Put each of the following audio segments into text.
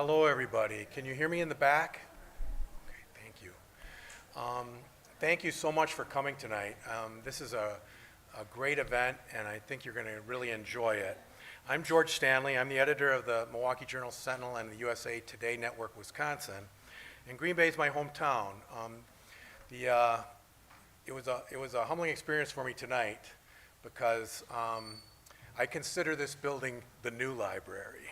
Hello, everybody. Can you hear me in the back? Okay, thank you. Thank you so much for coming tonight. This is a great event, and I think you're going to really enjoy it. I'm George Stanley. I'm the editor of the Milwaukee Journal-Sentinel and the USA Today Network, Wisconsin. And Green Bay is my hometown. It was a humbling experience for me tonight because I consider this building the new library.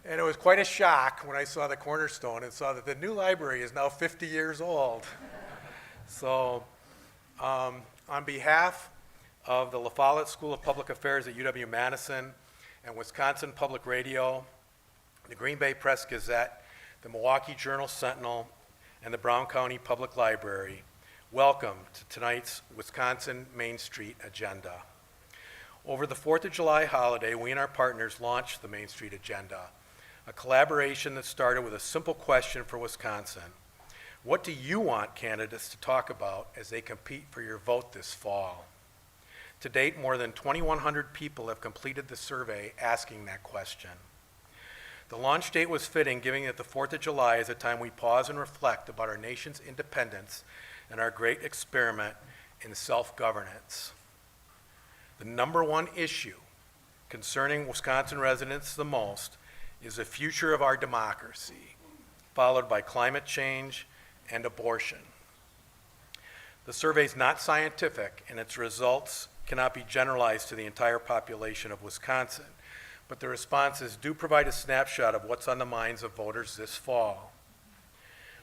And it was quite a shock when I saw the cornerstone and saw that the new library is now 50 years old. So on behalf of the Follette School of Public Affairs at UW-Madison and Wisconsin Public Radio, the Green Bay Press-Gazette, the Milwaukee Journal-Sentinel, and the Brown County Public Library, welcome to tonight's Wisconsin Main Street Agenda. Over the 4th of July holiday, we and our partners launched the Main Street Agenda, a collaboration that started with a simple question for Wisconsin. What do you want candidates to talk about as they compete for your vote this fall? To date, more than 2,100 people have completed the survey asking that question. The launch date was fitting, given that the 4th of July is a time we pause and reflect about our nation's independence and our great experiment in self-governance. The number one issue concerning Wisconsin residents the most is the future of our democracy, followed by climate change and abortion. The survey is not scientific, and its results cannot be generalized to the entire population of Wisconsin, but the responses do provide a snapshot of what's on the minds of voters this fall.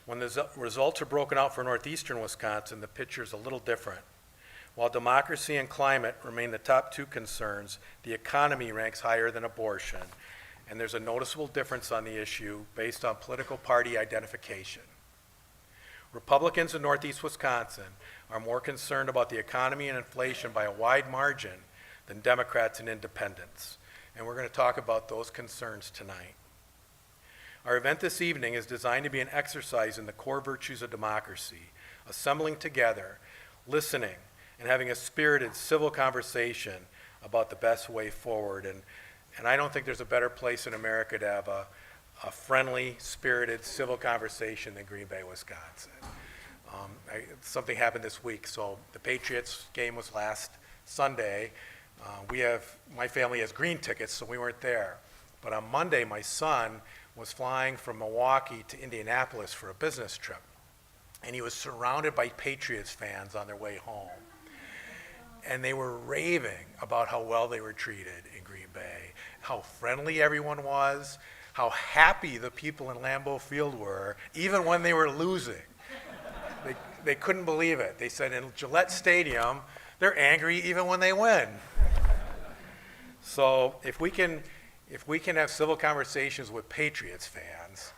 When the results are broken out for northeastern Wisconsin, the picture is a little different. While democracy and climate remain the top two concerns, the economy ranks higher than abortion, and there's a noticeable difference on the issue based on political party identification. Republicans in northeast Wisconsin are more concerned about the economy and inflation by a wide margin than Democrats and independents, and we're going to talk about those concerns tonight. Our event this evening is designed to be an exercise in the core virtues of democracy, assembling together, listening, and having a spirited civil conversation about the best way forward. And I don't think there's a better place in America to have a friendly, spirited, civil conversation than Green Bay, Wisconsin. Something happened this week. So the Patriots game was last Sunday. My family has green tickets, so we weren't there. But on Monday, my son was flying from Milwaukee to Indianapolis for a business trip. And he was surrounded by Patriots fans on their way home. And they were raving about how well they were treated in Green Bay, how friendly everyone was, how happy the people in Lambeau Field were, even when they were losing. They couldn't believe it. They said in Gillette Stadium, they're angry even when they win. So if we can have civil conversations with Patriots fans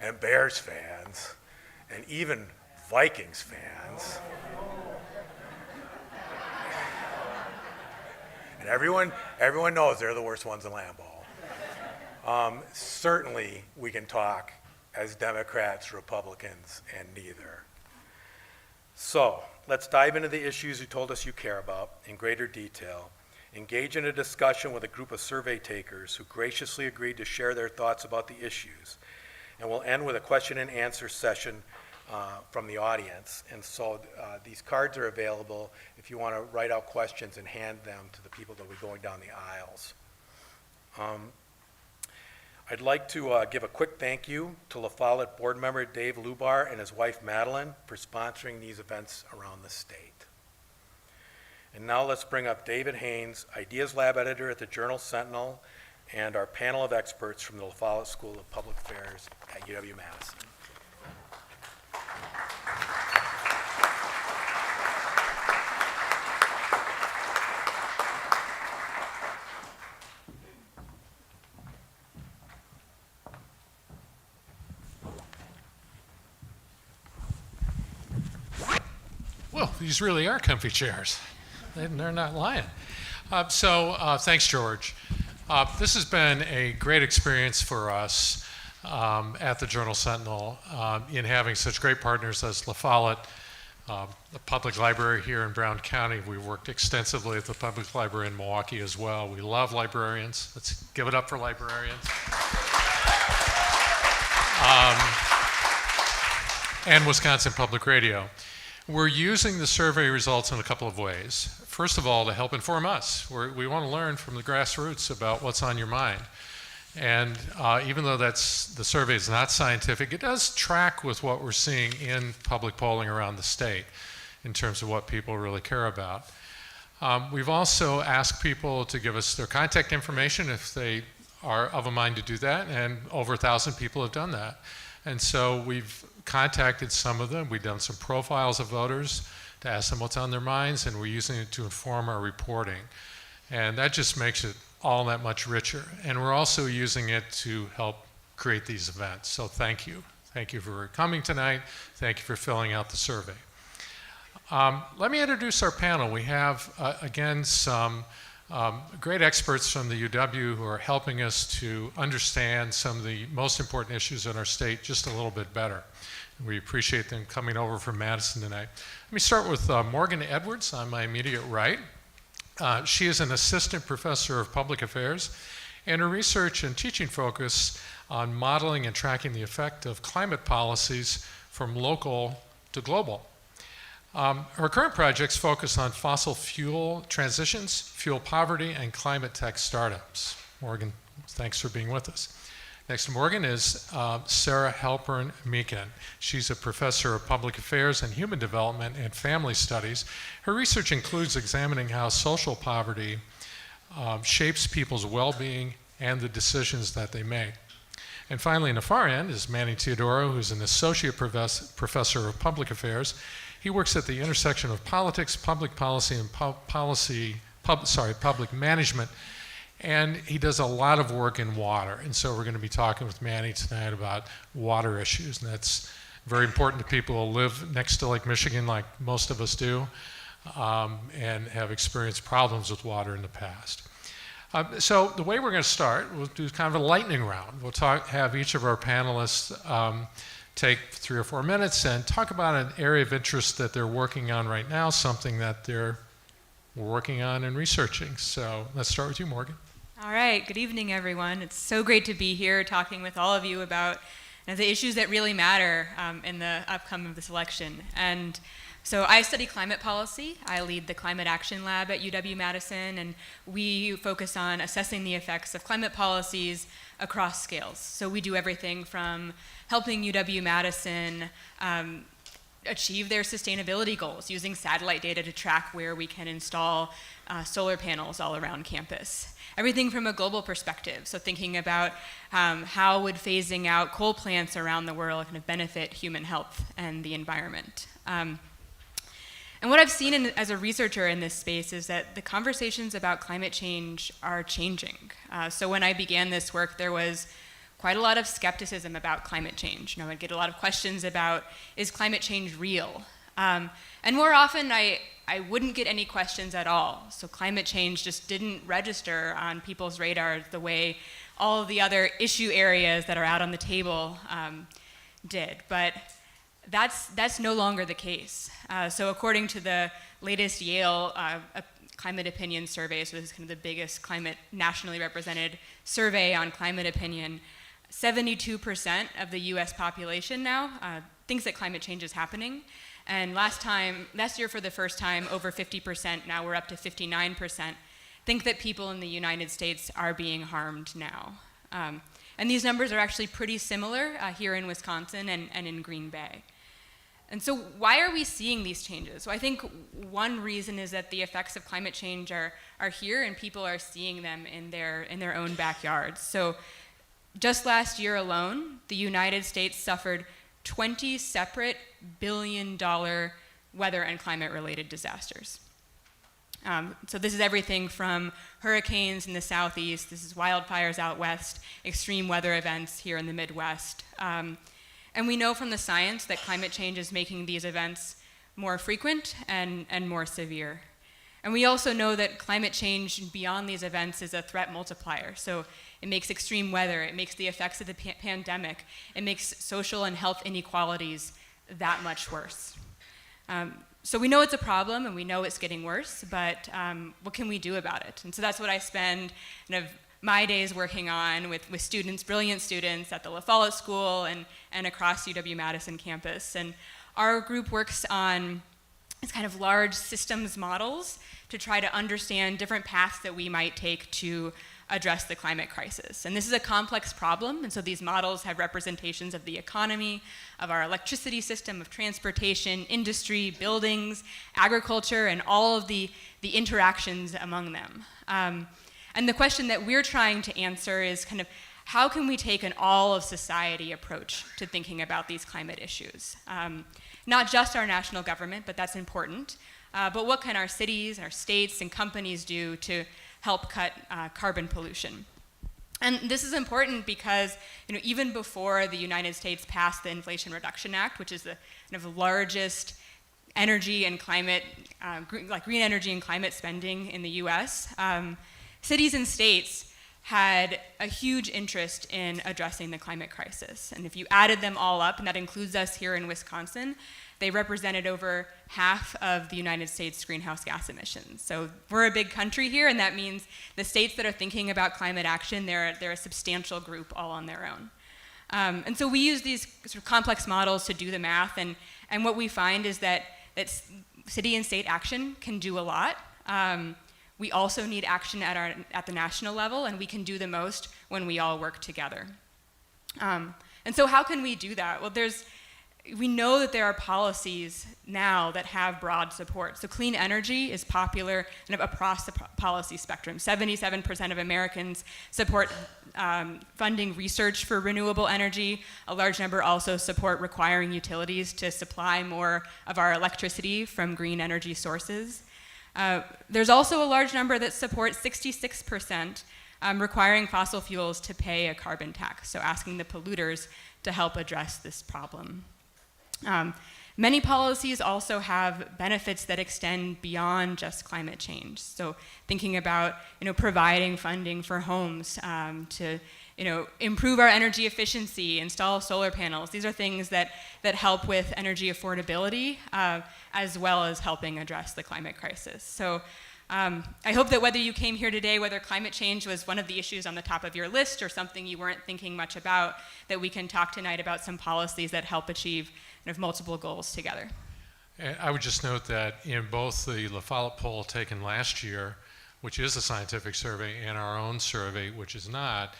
and Bears fans and even Vikings fans, and everyone knows they're the worst ones in Lambeau. Certainly we can talk as Democrats, Republicans, and neither. So let's dive into the issues you told us you care about in greater detail, engage in a discussion with a group of survey takers who graciously agreed to share their thoughts about the issues, and we'll end with a question and answer session from the audience. And so these cards are available if you want to write out questions and hand them to the people that will be going down the aisles. I'd like to give a quick thank you to La Follette board member Dave Lubar and his wife Madeline for sponsoring these events around the state. And now let's bring up David Haynes, Ideas Lab editor at the Journal-Sentinel, and our panel of experts from the La Follette School of Public Affairs at UW-Madison. Well, these really are comfy chairs. They're not lying. Thanks, George. This has been a great experience for us at the Journal-Sentinel in having such great partners as La Follette, the public library here in Brown County. We worked extensively at the public library in Milwaukee as well. We love librarians. Let's give it up for librarians. And Wisconsin Public Radio. We're using the survey results in a couple of ways. First of all, to help inform us. We want to learn from the grassroots about what's on your mind. And even though the survey is not scientific, it does track with what we're seeing in public polling around the state in terms of what people really care about. We've also asked people to give us their contact information if they are of a mind to do that, and over 1,000 people have done that. And so we've contacted some of them. We've done some profiles of voters to ask them what's on their minds, and we're using it to inform our reporting. And that just makes it all that much richer. And we're also using it to help create these events. So thank you. Thank you for coming tonight. Thank you for filling out the survey. Let me introduce our panel. We have, again, some great experts from the UW who are helping us to understand some of the most important issues in our state just a little bit better. We appreciate them coming over from Madison tonight. Let me start with Morgan Edwards on my immediate right. She is an assistant professor of public affairs, and her research and teaching focus on modeling and tracking the effect of climate policies from local to global. Her current projects focus on fossil fuel transitions, fuel poverty, and climate tech startups. Morgan, thanks for being with us. Next to Morgan is Sarah Halpern Meekin. She's a professor of public affairs and human development and family studies. Her research includes examining how social poverty shapes people's well-being and the decisions that they make. And finally, in the far end is Manny Teodoro, who's an associate professor of public affairs. He works at the intersection of politics, public policy, and public management. And he does a lot of work in water. And so we're going to be talking with Manny tonight about water issues. And that's very important to people who live next to Lake Michigan, like most of us do, and have experienced problems with water in the past. So the way we're going to start, we'll do kind of a lightning round. We'll have each of our panelists take 3 or 4 minutes and talk about an area of interest that they're working on right now, something that they're working on and researching. So let's start with you, Morgan. All right, good evening, everyone. It's so great to be here talking with all of you about the issues that really matter in the outcome of this election. And so I study climate policy. I lead the Climate Action Lab at UW-Madison, and we focus on assessing the effects of climate policies across scales. So we do everything from helping UW-Madison achieve their sustainability goals using satellite data to track where we can install solar panels all around campus. Everything from a global perspective, so thinking about how would phasing out coal plants around the world kind of benefit human health and the environment. And what I've seen as a researcher in this space is that the conversations about climate change are changing. So when I began this work, there was quite a lot of skepticism about climate change. I'd get a lot of questions about, is climate change real? And more often, I wouldn't get any questions at all. So climate change just didn't register on people's radars the way all of the other issue areas that are out on the table did. But that's no longer the case. So according to the latest Yale climate opinion survey, so this is kind of the biggest nationally represented survey on climate opinion, 72% of the US population now thinks that climate change is happening. And last year for the first time, over 50%, now we're up to 59%, think that people in the United States are being harmed now. And these numbers are actually pretty similar here in Wisconsin and in Green Bay. And so why are we seeing these changes? So I think one reason is that the effects of climate change are here and people are seeing them in their own backyards. So just last year alone, the United States suffered 20 separate billion-dollar weather and climate-related disasters. So this is everything from hurricanes in the southeast, this is wildfires out west, extreme weather events here in the Midwest. And we know from the science that climate change is making these events more frequent and more severe. And we also know that climate change beyond these events is a threat multiplier. So it makes extreme weather, it makes the effects of the pandemic, it makes social and health inequalities that much worse. So we know it's a problem and we know it's getting worse, but what can we do about it? And so that's what I spend kind of my days working on with students, brilliant students at the Follette School and across UW-Madison campus. And our group works on these kind of large systems models to try to understand different paths that we might take to address the climate crisis. And this is a complex problem, and so these models have representations of the economy, of our electricity system, of transportation, industry, buildings, agriculture, and all of the interactions among them. And the question that we're trying to answer is kind of, how can we take an all-of-society approach to thinking about these climate issues? Not just our national government, but that's important, but what can our cities, our states, and companies do to help cut carbon pollution? And this is important because even before the United States passed the Inflation Reduction Act, which is the kind of largest energy and climate, green energy and climate spending in the US, cities and states had a huge interest in addressing the climate crisis. And if you added them all up, and that includes us here in Wisconsin, they represented over half of the United States' greenhouse gas emissions. So we're a big country here, and that means the states that are thinking about climate action, they're a substantial group all on their own. And so we use these sort of complex models to do the math, and what we find is that city and state action can do a lot. We also need action at the national level, and we can do the most when we all work together. And so how can we do that? Well, we know that there are policies now that have broad support. So clean energy is popular kind of across the policy spectrum. 77% of Americans support funding research for renewable energy. A large number also support requiring utilities to supply more of our electricity from green energy sources. There's also a large number that support 66% requiring fossil fuels to pay a carbon tax, so asking the polluters to help address this problem. Many policies also have benefits that extend beyond just climate change. So thinking about providing funding for homes to improve our energy efficiency, install solar panels. These are things that help with energy affordability as well as helping address the climate crisis. So I hope that whether you came here today, whether climate change was one of the issues on the top of your list or something you weren't thinking much about, that we can talk tonight about some policies that help achieve multiple goals together. I would just note that in both the Follette poll taken last year, which is a scientific survey, and our own survey, which is not,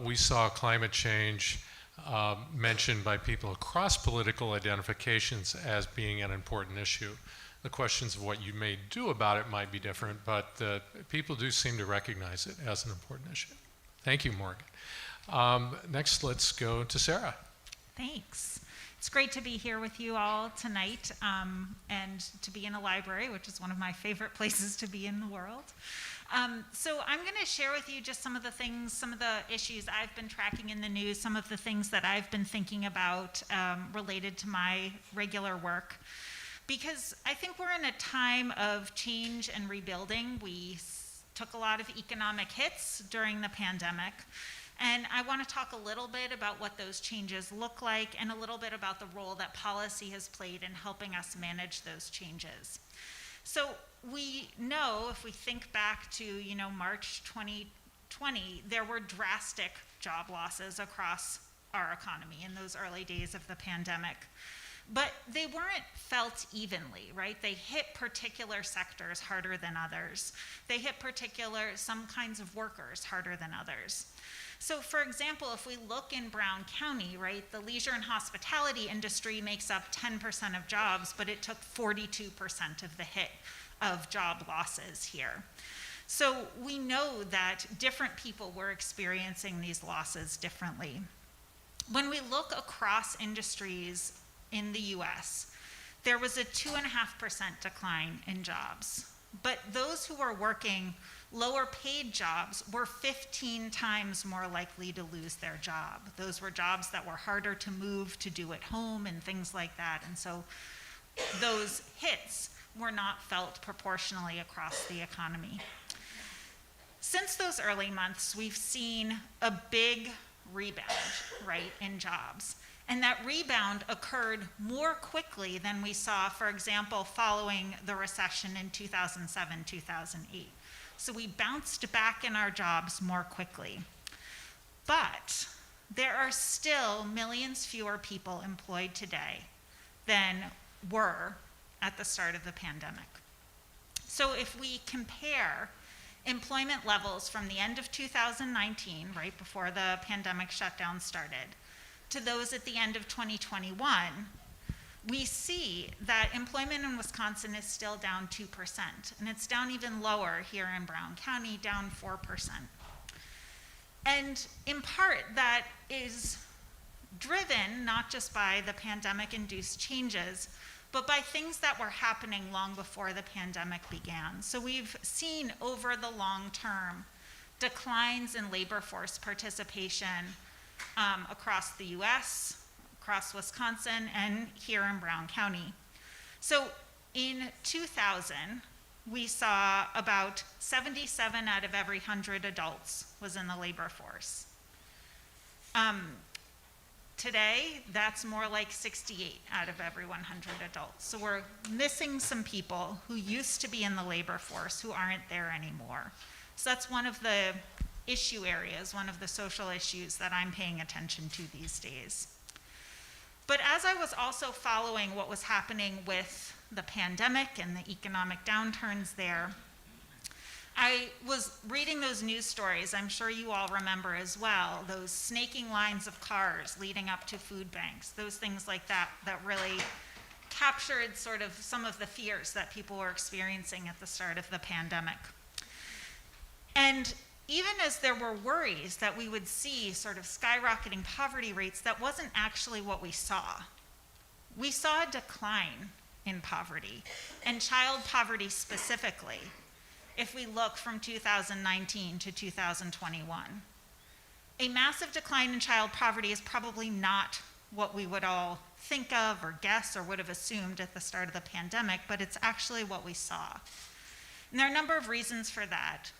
we saw climate change mentioned by people across political identifications as being an important issue. The questions of what you may do about it might be different, but people do seem to recognize it as an important issue. Thank you, Morgan. Next, let's go to Sarah. Thanks. It's great to be here with you all tonight and to be in a library, which is one of my favorite places to be in the world. So I'm going to share with you just some of the things, some of the issues I've been tracking in the news, some of the things that I've been thinking about related to my regular work. Because I think we're in a time of change and rebuilding. We took a lot of economic hits during the pandemic. And I want to talk a little bit about what those changes look like and a little bit about the role that policy has played in helping us manage those changes. So we know, if we think back to March 2020, there were drastic job losses across our economy in those early days of the pandemic. But they weren't felt evenly, right? They hit particular sectors harder than others. They hit some kinds of workers harder than others. So for example, if we look in Brown County, right, the leisure and hospitality industry makes up 10% of jobs, but it took 42% of the hit of job losses here. So we know that different people were experiencing these losses differently. When we look across industries in the US, there was a 2.5% decline in jobs. But those who were working lower paid jobs were 15 times more likely to lose their job. Those were jobs that were harder to move, to do at home, and things like that. And so those hits were not felt proportionally across the economy. Since those early months, we've seen a big rebound, right, in jobs. And that rebound occurred more quickly than we saw, for example, following the recession in 2007, 2008. So we bounced back in our jobs more quickly. But there are still millions fewer people employed today than were at the start of the pandemic. So if we compare employment levels from the end of 2019, right before the pandemic shutdown started, to those at the end of 2021, we see that employment in Wisconsin is still down 2%, and it's down even lower here in Brown County, down 4%. And in part, that is driven not just by the pandemic-induced changes, but by things that were happening long before the pandemic began. So we've seen over the long term declines in labor force participation across the US, across Wisconsin, and here in Brown County. So in 2000, we saw about 77 out of every 100 adults was in the labor force. Today, that's more like 68 out of every 100 adults. So we're missing some people who used to be in the labor force who aren't there anymore. So that's one of the issue areas, one of the social issues that I'm paying attention to these days. But as I was also following what was happening with the pandemic and the economic downturns there, I was reading those news stories, I'm sure you all remember as well, those snaking lines of cars leading up to food banks, those things like that, that really captured sort of some of the fears that people were experiencing at the start of the pandemic. And even as there were worries that we would see sort of skyrocketing poverty rates, that wasn't actually what we saw. We saw a decline in poverty, and child poverty specifically, if we look from 2019 to 2021. A massive decline in child poverty is probably not what we would all think of or guess or would have assumed at the start of the pandemic, but it's actually what we saw. And there are a number of reasons for that.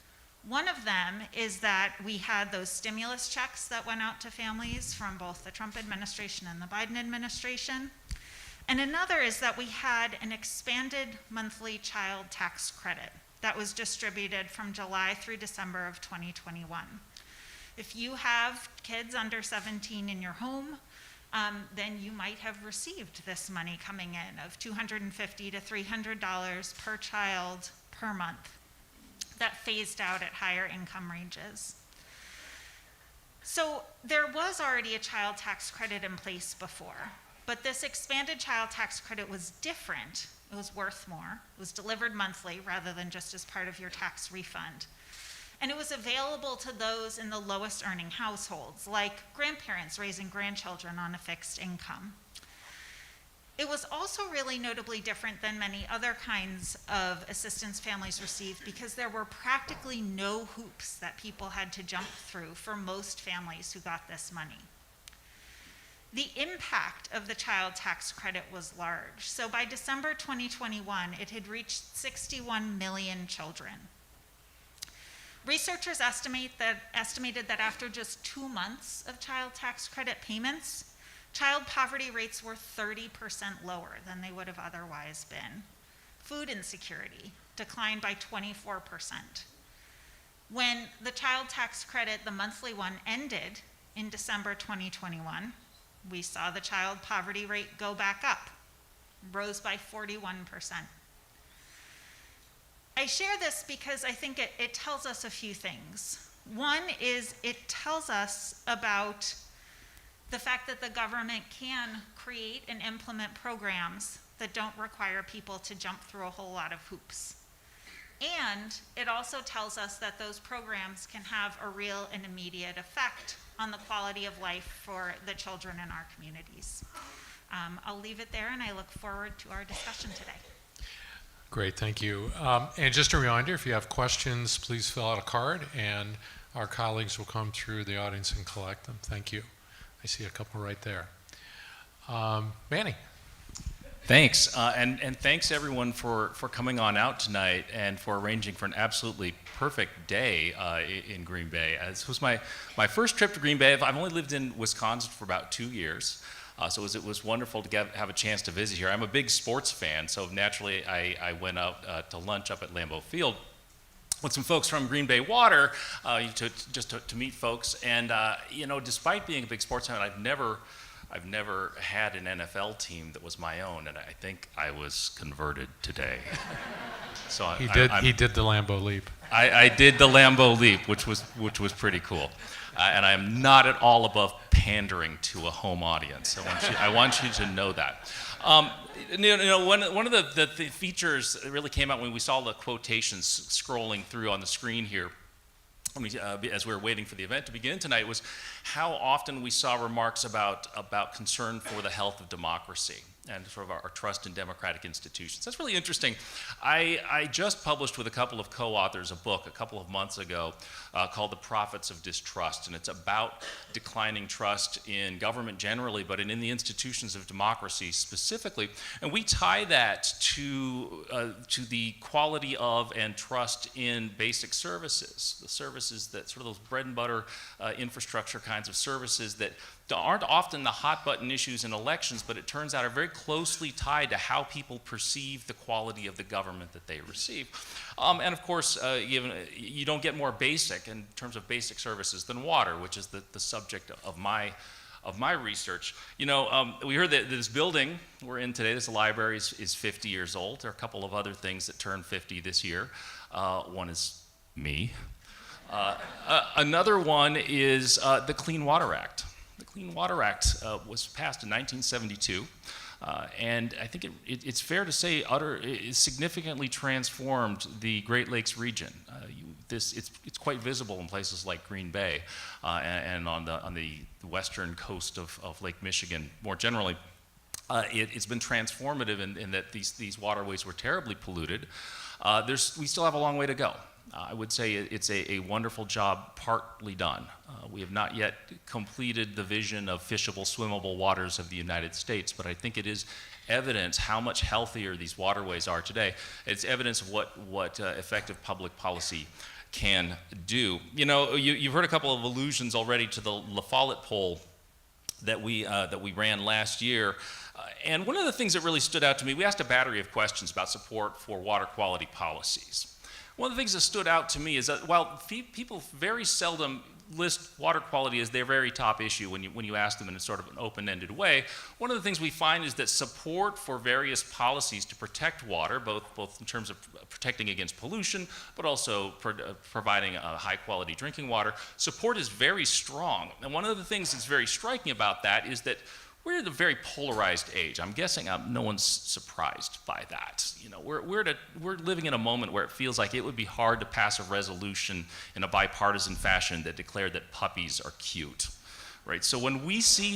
One of them is that we had those stimulus checks that went out to families from both the Trump administration and the Biden administration. And another is that we had an expanded monthly child tax credit that was distributed from July through December of 2021. If you have kids under 17 in your home, then you might have received this money coming in of $250 to $300 per child per month that phased out at higher income ranges. So there was already a child tax credit in place before, but this expanded child tax credit was different. It was worth more. It was delivered monthly rather than just as part of your tax refund. And it was available to those in the lowest earning households, like grandparents raising grandchildren on a fixed income. It was also really notably different than many other kinds of assistance families received because there were practically no hoops that people had to jump through for most families who got this money. The impact of the child tax credit was large. So by December 2021, it had reached 61 million children. Researchers estimated that after just 2 months of child tax credit payments, child poverty rates were 30% lower than they would have otherwise been. Food insecurity declined by 24%. When the child tax credit, the monthly one, ended in December 2021, we saw the child poverty rate go back up, rose by 41%. I share this because I think it tells us a few things. One is it tells us about the fact that the government can create and implement programs that don't require people to jump through a whole lot of hoops. And it also tells us that those programs can have a real and immediate effect on the quality of life for the children in our communities. I'll leave it there, and I look forward to our discussion today. Great, thank you. And just a reminder, if you have questions, please fill out a card, and our colleagues will come through the audience and collect them. Thank you. I see a couple right there. Manny. Thanks, and thanks everyone for coming on out tonight and for arranging for an absolutely perfect day in Green Bay. This was my first trip to Green Bay. I've only lived in Wisconsin for about 2 years, so it was wonderful to have a chance to visit here. I'm a big sports fan, so naturally I went out to lunch up at Lambeau Field with some folks from Green Bay Water to meet folks. And despite being a big sports fan, I've never had an NFL team that was my own, and I think I was converted today. So He did the Lambeau leap. I did the Lambeau leap, which was pretty cool, and I am not at all above pandering to a home audience. I want you to know that. One of the features that really came out when we saw the quotations scrolling through on the screen here, as we were waiting for the event to begin tonight, was how often we saw remarks about concern for the health of democracy and sort of our trust in democratic institutions. That's really interesting. I just published with a couple of co-authors a book a couple of months ago called The Prophets of Distrust, and it's about declining trust in government generally, but in the institutions of democracy specifically. And we tie that to the quality of and trust in basic services, the services that sort of those bread and butter infrastructure kinds of services that aren't often the hot button issues in elections, but it turns out are very closely tied to how people perceive the quality of the government that they receive. And of course, you don't get more basic in terms of basic services than water, which is the subject of my research. We heard that this building we're in today, this library, is 50 years old. There are a couple of other things that turn 50 this year. One is me. Another one is the Clean Water Act. The Clean Water Act was passed in 1972, and I think it's fair to say it significantly transformed the Great Lakes region. It's quite visible in places like Green Bay and on the western coast of Lake Michigan more generally. It's been transformative in that these waterways were terribly polluted. We still have a long way to go. I would say it's a wonderful job partly done. We have not yet completed the vision of fishable, swimmable waters of the United States, but I think it is evidence how much healthier these waterways are today. It's evidence of what effective public policy can do. You've heard a couple of allusions already to the Follette poll that we ran last year. And one of the things that really stood out to me, we asked a battery of questions about support for water quality policies. One of the things that stood out to me is that while people very seldom list water quality as their very top issue when you ask them in a sort of an open-ended way, one of the things we find is that support for various policies to protect water, both in terms of protecting against pollution, but also providing high-quality drinking water, support is very strong. And one of the things that's very striking about that is that we're at a very polarized age. I'm guessing no one's surprised by that. We're living in a moment where it feels like it would be hard to pass a resolution in a bipartisan fashion that declared that puppies are cute, right? So when we see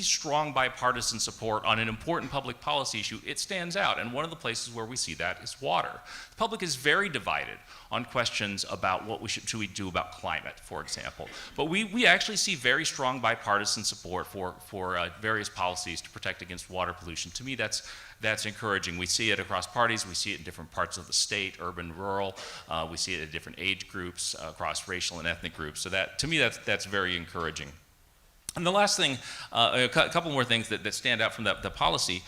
strong bipartisan support on an important public policy issue, it stands out. And one of the places where we see that is water. The public is very divided on questions about what should we do about climate, for example. But we actually see very strong bipartisan support for various policies to protect against water pollution. To me, that's encouraging. We see it across parties. We see it in different parts of the state, urban, rural. We see it in different age groups, across racial and ethnic groups. So to me, that's very encouraging. And the last thing, a couple more things that stand out from the policy,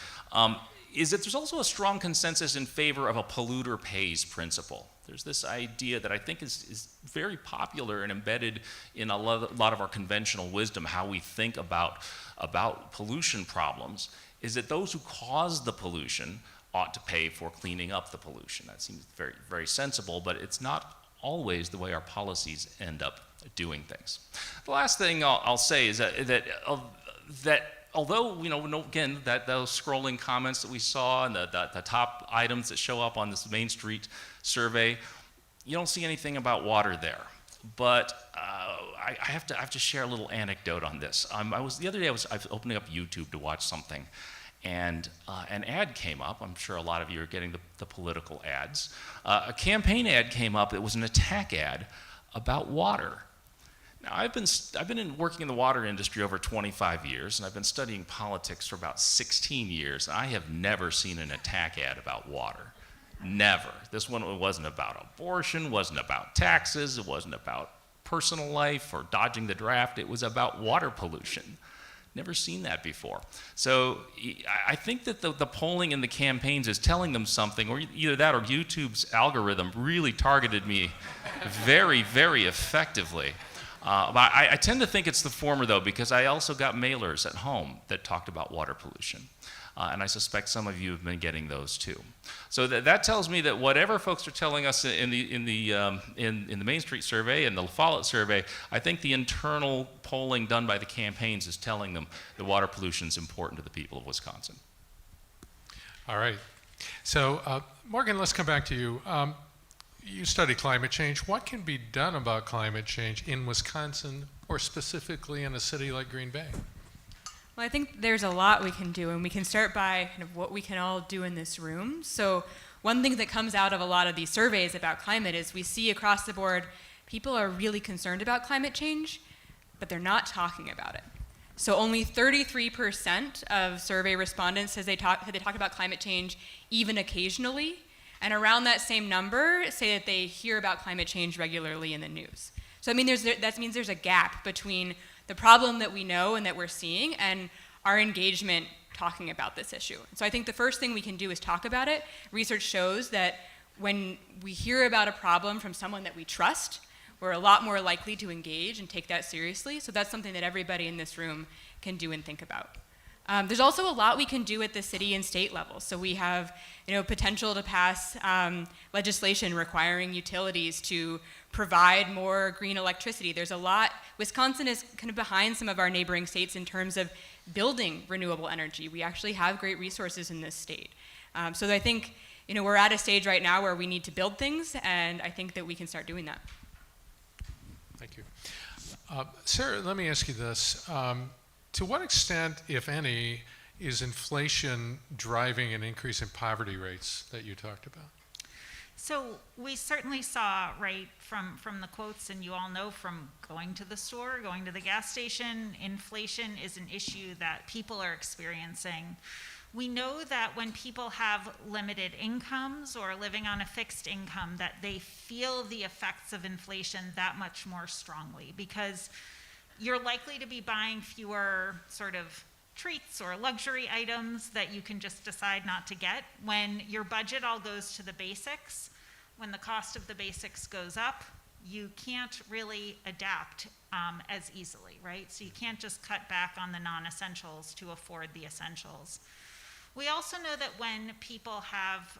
is that there's also a strong consensus in favor of a polluter pays principle. There's this idea that I think is very popular and embedded in a lot of our conventional wisdom, how we think about pollution problems, is that those who cause the pollution ought to pay for cleaning up the pollution. That seems very, very sensible, but it's not always the way our policies end up doing things. The last thing I'll say is that although, again, those scrolling comments that we saw and the top items that show up on this Main Street survey, you don't see anything about water there. But I have to share a little anecdote on this. The other day I was opening up YouTube to watch something, and an ad came up. I'm sure a lot of you are getting the political ads. A campaign ad came up. It was an attack ad about water. Now, I've been working in the water industry over 25 years, and I've been studying politics for about 16 years. I have never seen an attack ad about water. Never. This one wasn't about abortion, wasn't about taxes, it wasn't about personal life or dodging the draft. It was about water pollution. Never seen that before. So I think that the polling in the campaigns is telling them something, or either that or YouTube's algorithm really targeted me very, very effectively. But I tend to think it's the former, though, because I also got mailers at home that talked about water pollution. And I suspect some of you have been getting those too. So that tells me that whatever folks are telling us in the Main Street survey and the Follette survey, I think the internal polling done by the campaigns is telling them that water pollution is important to the people of Wisconsin. All right. So, Morgan, let's come back to you. You study climate change. What can be done about climate change in Wisconsin, or specifically in a city like Green Bay? Well, I think there's a lot we can do, and we can start by kind of what we can all do in this room. So one thing that comes out of a lot of these surveys about climate is we see across the board people are really concerned about climate change, but they're not talking about it. So only 33% of survey respondents said they talk about climate change even occasionally, and around that same number say that they hear about climate change regularly in the news. So I mean, that means there's a gap between the problem that we know and that we're seeing and our engagement talking about this issue. So I think the first thing we can do is talk about it. Research shows that when we hear about a problem from someone that we trust, we're a lot more likely to engage and take that seriously. So that's something that everybody in this room can do and think about. There's also a lot we can do at the city and state level. So we have, potential to pass legislation requiring utilities to provide more green electricity. There's a lot. Wisconsin is kind of behind some of our neighboring states in terms of building renewable energy. We actually have great resources in this state. So I think, we're at a stage right now where we need to build things, and I think that we can start doing that. Thank you. Sarah, let me ask you this. To what extent, if any, is inflation driving an increase in poverty rates that you talked about? So we certainly saw, right, from the quotes, and you all know from going to the store, going to the gas station, inflation is an issue that people are experiencing. We know that when people have limited incomes or living on a fixed income, that they feel the effects of inflation that much more strongly, because you're likely to be buying fewer sort of treats or luxury items that you can just decide not to get. When your budget all goes to the basics, when the cost of the basics goes up, you can't really adapt as easily, right? So you can't just cut back on the non-essentials to afford the essentials. We also know that when people have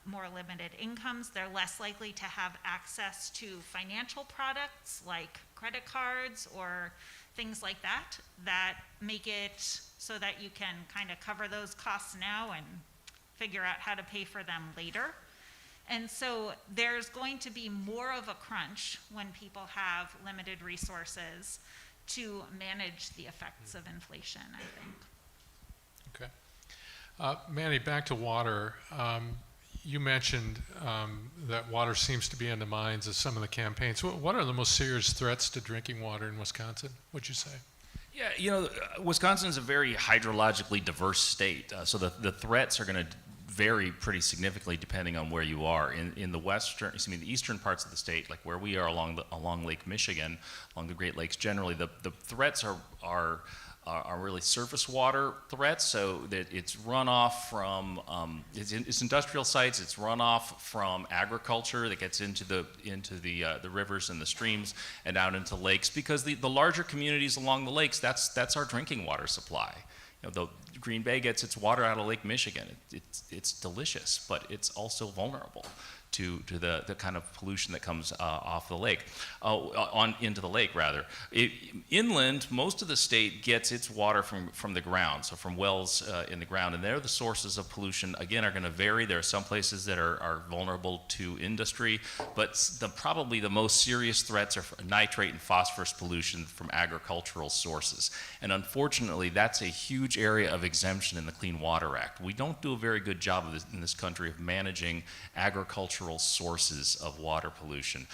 more limited incomes, they're less likely to have access to financial products like credit cards or things like that, that make it so that you can kind of cover those costs now and figure out how to pay for them later. And so there's going to be more of a crunch when people have limited resources to manage the effects of inflation, I think. Okay. Manny, back to water. You mentioned that water seems to be in the minds of some of the campaigns. What are the most serious threats to drinking water in Wisconsin, would you say? Yeah, Wisconsin is a very hydrologically diverse state, so the threats are going to vary pretty significantly depending on where you are. In the eastern parts of the state, like where we are along Lake Michigan, along the Great Lakes generally, the threats are really surface water threats. So that it's runoff from it's industrial sites. It's runoff from agriculture that gets into the rivers and the streams and out into lakes. Because the larger communities along the lakes, that's our drinking water supply. The Green Bay gets its water out of Lake Michigan. It's delicious, but it's also vulnerable to the kind of pollution that comes off the lake, into the lake rather. Inland, most of the state gets its water from the ground, so from wells in the ground, and there the sources of pollution, again, are going to vary. There are some places that are vulnerable to industry, but probably the most serious threats are nitrate and phosphorus pollution from agricultural sources. And unfortunately, that's a huge area of exemption in the Clean Water Act. We don't do a very good job of this, in this country of managing agricultural sources of water pollution.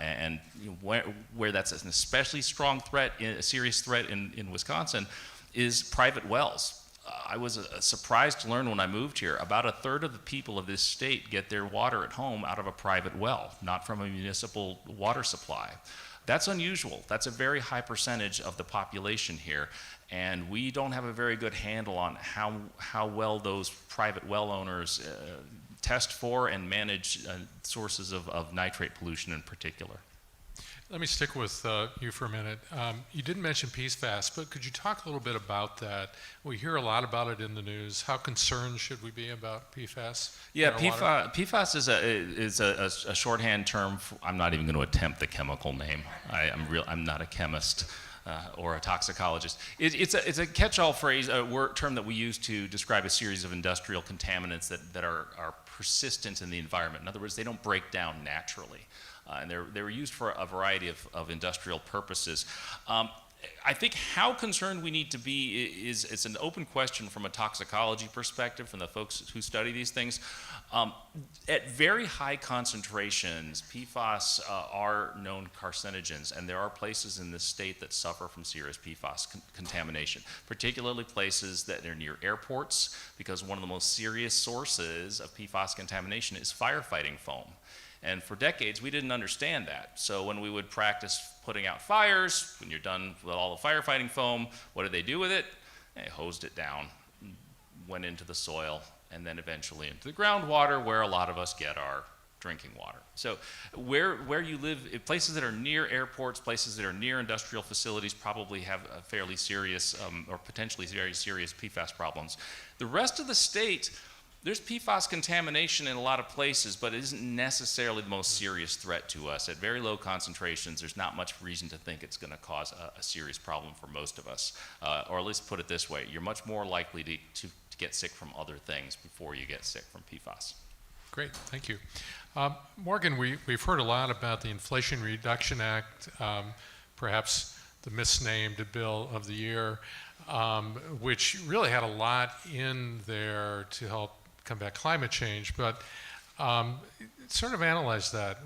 And where that's an especially strong threat, a serious threat in Wisconsin, is private wells. I was surprised to learn when I moved here, about a third of the people of this state get their water at home out of a private well, not from a municipal water supply. That's unusual. That's a very high percentage of the population here, and we don't have a very good handle on how well those private well owners test for and manage sources of nitrate pollution in particular. Let me stick with you for a minute. You didn't mention PFAS, but could you talk a little bit about that? We hear a lot about it in the news. How concerned should we be about PFAS? Yeah, PFAS is a shorthand term. I'm not even going to attempt the chemical name. I'm not a chemist or a toxicologist. It's a catch-all phrase, a term that we use to describe a series of industrial contaminants that are persistent in the environment. In other words, they don't break down naturally. And they were used for a variety of industrial purposes. I think how concerned we need to be it's an open question from a toxicology perspective, from the folks who study these things. At very high concentrations, PFAS are known carcinogens, and there are places in this state that suffer from serious PFAS contamination, particularly places that are near airports, because one of the most serious sources of PFAS contamination is firefighting foam. And for decades, we didn't understand that. So when we would practice putting out fires, when you're done with all the firefighting foam, what did they do with it? They hosed it down, went into the soil, and then eventually into the groundwater, where a lot of us get our drinking water. So where you live, places that are near airports, places that are near industrial facilities probably have a fairly serious or potentially very serious PFAS problems. The rest of the state, there's PFAS contamination in a lot of places, but it isn't necessarily the most serious threat to us. At very low concentrations, there's not much reason to think it's going to cause a serious problem for most of us. Or at least put it this way, you're much more likely to get sick from other things before you get sick from PFAS. Great, thank you. Morgan, we've heard a lot about the Inflation Reduction Act, perhaps the misnamed bill of the year, which really had a lot in there to help combat climate change, but sort of analyze that.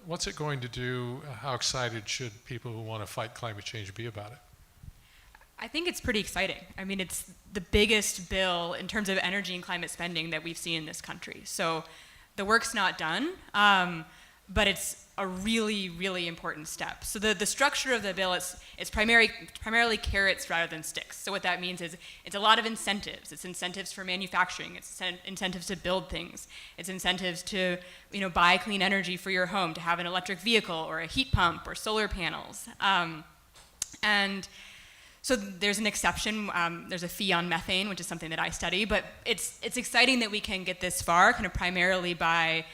What's it going to do? How excited should people who want to fight climate change be about it? I think it's pretty exciting. I mean, it's the biggest bill in terms of energy and climate spending that we've seen in this country. So the work's not done, but it's a really, really important step. So the structure of the bill is primarily carrots rather than sticks. So what that means is it's a lot of incentives. It's incentives for manufacturing. It's incentives to build things. It's incentives to buy clean energy for your home, to have an electric vehicle or a heat pump or solar panels. And so there's an exception. There's a fee on methane, which is something that I study. But it's exciting that we can get this far, kind of primarily by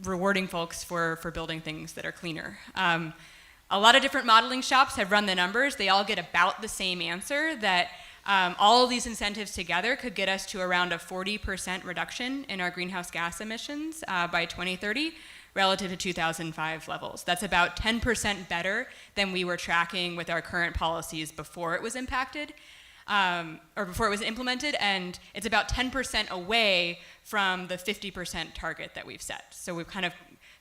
rewarding folks for building things that are cleaner. A lot of different modeling shops have run the numbers. They all get about the same answer, that all of these incentives together could get us to around a 40% reduction in our greenhouse gas emissions by 2030 relative to 2005 levels. That's about 10% better than we were tracking with our current policies before it was impacted. Or before it was implemented, and it's about 10% away from the 50% target that we've set. So we've kind of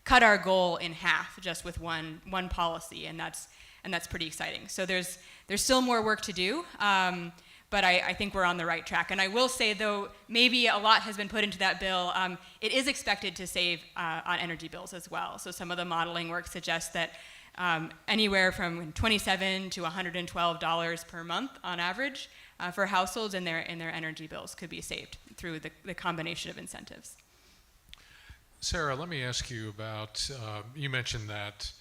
cut our goal in half just with one policy, and that's pretty exciting. So there's still more work to do, but I think we're on the right track. And I will say, though, maybe a lot has been put into that bill. It is expected to save on energy bills as well. So some of the modeling work suggests that anywhere from $27 to $112 per month on average for households in their energy bills could be saved through the combination of incentives. Sarah, let me ask you about, you mentioned that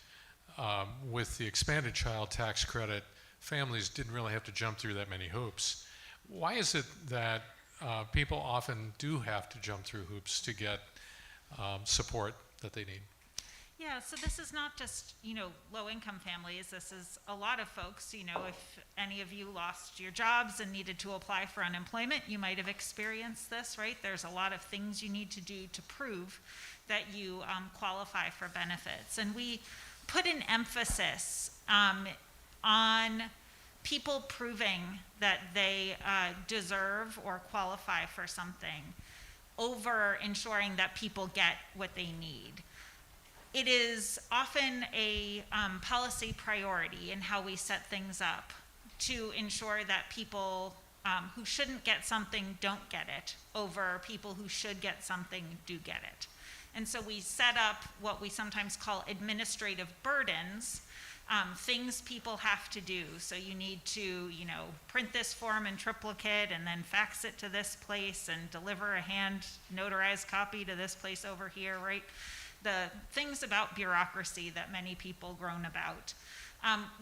with the expanded child tax credit, families didn't really have to jump through that many hoops. Why is it that people often do have to jump through hoops to get support that they need? Yeah, so this is not just, low-income families. This is a lot of folks. If any of you lost your jobs and needed to apply for unemployment, you might have experienced this, right? There's a lot of things you need to do to prove that you qualify for benefits. And we put an emphasis on people proving that they deserve or qualify for something over ensuring that people get what they need. It is often a policy priority in how we set things up to ensure that people who shouldn't get something don't get it over people who should get something do get it. And so we set up what we sometimes call administrative burdens, things people have to do. So you need to, print this form in triplicate and then fax it to this place and deliver a hand notarized copy to this place over here, right? The things about bureaucracy that many people groan about.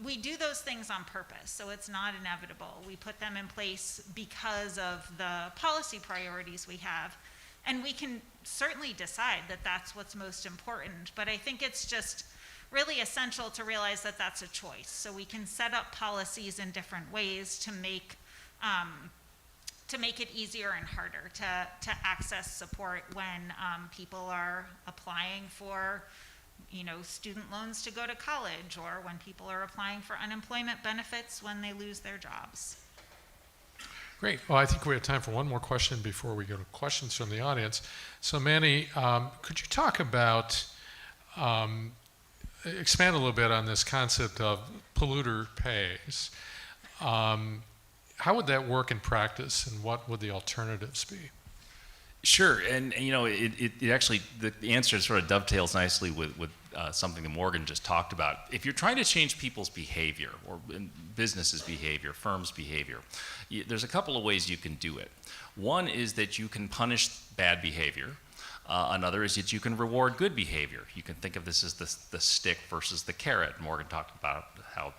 We do those things on purpose, so it's not inevitable. We put them in place because of the policy priorities we have, and we can certainly decide that that's what's most important, but I think it's just really essential to realize that that's a choice. So we can set up policies in different ways to make it easier and harder to access support when people are applying for student loans to go to college, or when people are applying for unemployment benefits when they lose their jobs. Great. Well, I think we have time for one more question before we go to questions from the audience. So Manny, could you talk about, expand a little bit on this concept of polluter pays? How would that work in practice, and what would the alternatives be? Sure, and it actually, the answer sort of dovetails nicely with something that Morgan just talked about. If you're trying to change people's behavior, or businesses' behavior, firms' behavior, there's a couple of ways you can do it. One is that you can punish bad behavior. Another is that you can reward good behavior. You can think of this as the stick versus the carrot. Morgan talked about how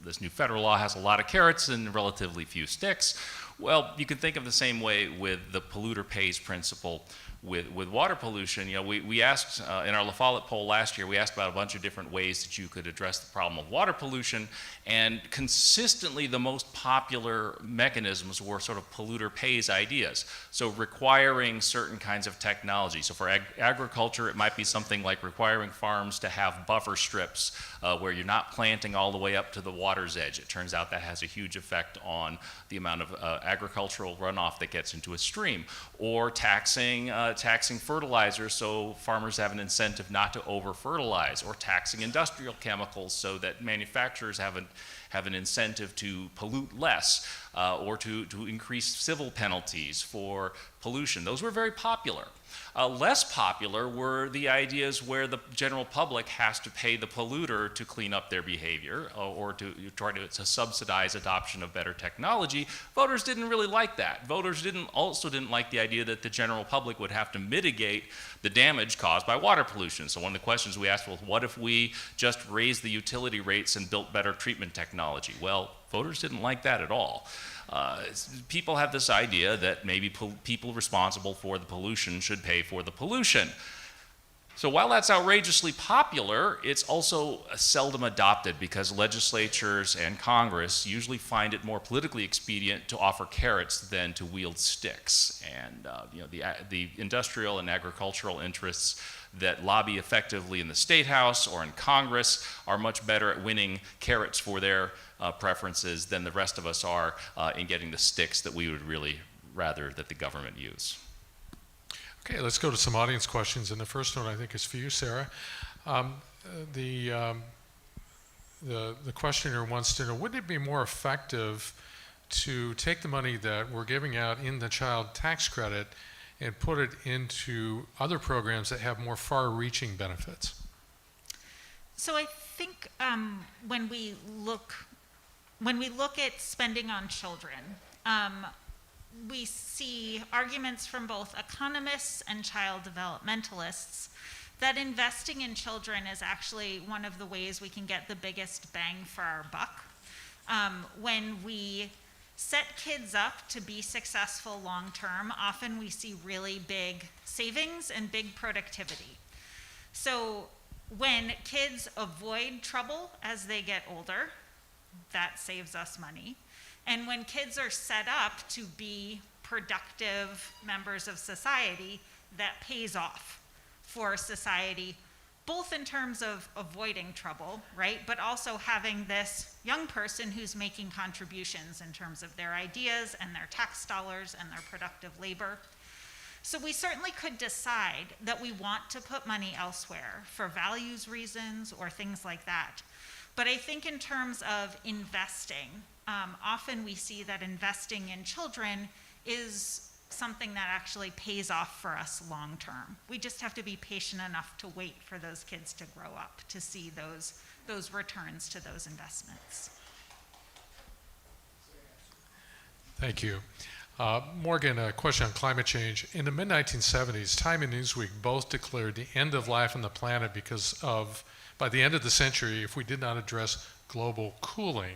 this new federal law has a lot of carrots and relatively few sticks. Well, you can think of the same way with the polluter pays principle with water pollution. We asked in our Follette poll last year, we asked about a bunch of different ways that you could address the problem of water pollution, and consistently the most popular mechanisms were sort of polluter pays ideas. So requiring certain kinds of technology. So for agriculture, it might be something like requiring farms to have buffer strips where you're not planting all the way up to the water's edge. It turns out that has a huge effect on the amount of agricultural runoff that gets into a stream. Or taxing fertilizers so farmers have an incentive not to over-fertilize, or taxing industrial chemicals so that manufacturers have an incentive to pollute less, or to increase civil penalties for pollution. Those were very popular. Less popular were the ideas where the general public has to pay the polluter to clean up their behavior, or to try to subsidize adoption of better technology. Voters didn't really like that. Voters also didn't like the idea that the general public would have to mitigate the damage caused by water pollution. So one of the questions we asked was, what if we just raised the utility rates and built better treatment technology? Well, voters didn't like that at all. People have this idea that maybe people responsible for the pollution should pay for the pollution. So while that's outrageously popular, it's also seldom adopted because legislatures and Congress usually find it more politically expedient to offer carrots than to wield sticks. And the industrial and agricultural interests that lobby effectively in the State House or in Congress are much better at winning carrots for their preferences than the rest of us are in getting the sticks that we would really rather that the government use. Okay, let's go to some audience questions, and the first one I think is for you, Sarah. The questioner wants to know, wouldn't it be more effective to take the money that we're giving out in the child tax credit and put it into other programs that have more far-reaching benefits? So I think when we look at spending on children, we see arguments from both economists and child developmentalists that investing in children is actually one of the ways we can get the biggest bang for our buck. When we set kids up to be successful long term, often we see really big savings and big productivity. So when kids avoid trouble as they get older, that saves us money. And when kids are set up to be productive members of society, that pays off for society both in terms of avoiding trouble, right? But also having this young person who's making contributions in terms of their ideas and their tax dollars and their productive labor. So we certainly could decide that we want to put money elsewhere for values reasons or things like that. But I think in terms of investing, often we see that investing in children is something that actually pays off for us long term. We just have to be patient enough to wait for those kids to grow up to see those returns to those investments. Thank you. Morgan, a question on climate change. In the mid-1970s, Time and Newsweek both declared the end of life on the planet because of, by the end of the century, if we did not address global cooling.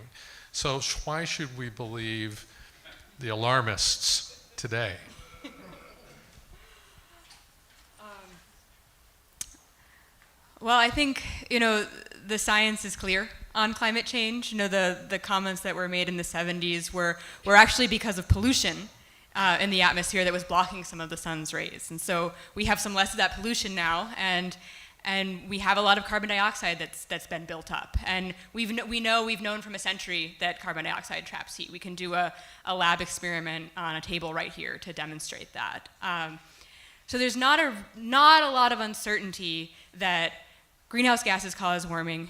So why should we believe the alarmists today? Well, I think, the science is clear on climate change. The comments that were made in the 70s were actually because of pollution in the atmosphere that was blocking some of the sun's rays. And so we have some less of that pollution now, and we have a lot of carbon dioxide that's been built up. And we've known from a century that carbon dioxide traps heat. We can do a lab experiment on a table right here to demonstrate that. So there's not a lot of uncertainty that greenhouse gases cause warming.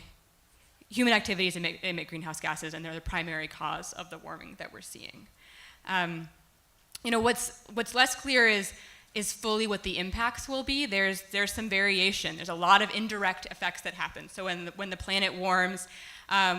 Human activities emit greenhouse gases, and they're the primary cause of the warming that we're seeing. What's less clear is fully what the impacts will be. There's some variation. There's a lot of indirect effects that happen. So when the planet warms,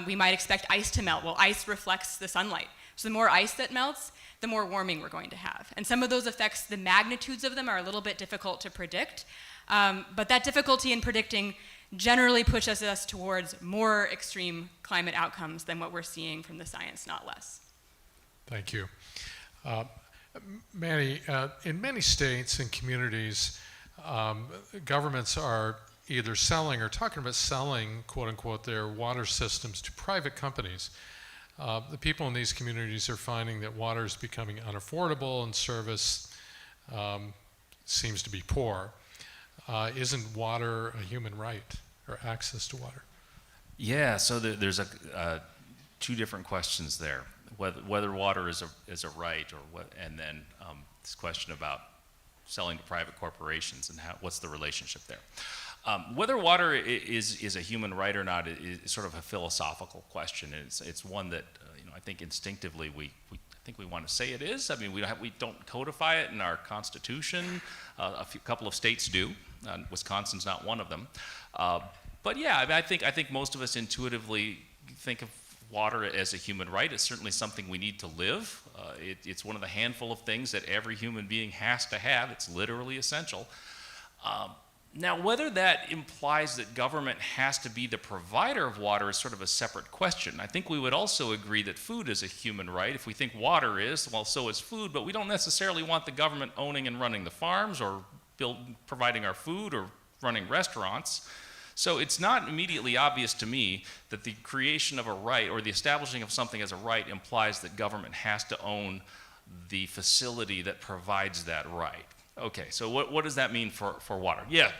we might expect ice to melt. Well, ice reflects the sunlight. So the more ice that melts, the more warming we're going to have. And some of those effects, the magnitudes of them are a little bit difficult to predict. But that difficulty in predicting generally pushes us towards more extreme climate outcomes than what we're seeing from the science, not less. Thank you. Manny, in many states and communities, governments are either selling or talking about selling, quote unquote, their water systems to private companies. The people in these communities are finding that water is becoming unaffordable and service seems to be poor. Isn't water a human right, or access to water? Yeah, so there's two different questions there. Whether water is a right, or what, and then this question about selling to private corporations and what's the relationship there. Whether water is a human right or not is sort of a philosophical question. It's one that I think instinctively we want to say it is. I mean, we don't codify it in our Constitution. A couple of states do. Wisconsin's not one of them. But yeah, I mean, I think most of us intuitively think of water as a human right. It's certainly something we need to live. It's one of the handful of things that every human being has to have. It's literally essential. Now, whether that implies that government has to be the provider of water is sort of a separate question. I think we would also agree that food is a human right. If we think water is, well, so is food, but we don't necessarily want the government owning and running the farms or providing our food or running restaurants. So it's not immediately obvious to me that the creation of a right or the establishing of something as a right implies that government has to own the facility that provides that right. Okay, so what does that mean for water? Yeah,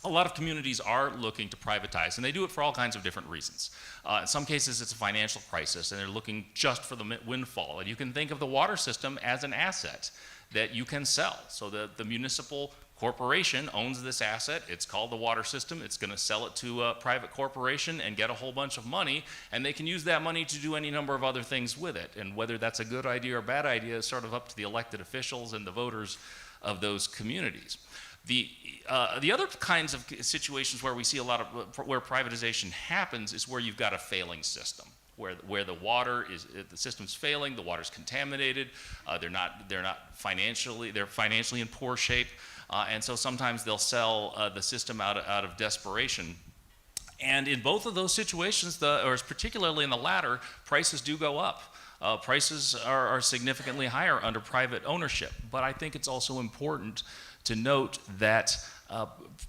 a lot of communities are looking to privatize, and they do it for all kinds of different reasons. In some cases, it's a financial crisis, and they're looking just for the windfall. And you can think of the water system as an asset that you can sell. So the municipal corporation owns this asset. It's called the water system. It's going to sell it to a private corporation and get a whole bunch of money, and they can use that money to do any number of other things with it. And whether that's a good idea or a bad idea is sort of up to the elected officials and the voters of those communities. The other kinds of situations where we see a lot of where privatization happens is where you've got a failing system, where the water is, the system's failing, the water's contaminated, they're financially in poor shape, and so sometimes they'll sell the system out of desperation. And in both of those situations, or particularly in the latter, prices do go up. Prices are significantly higher under private ownership. But I think it's also important to note that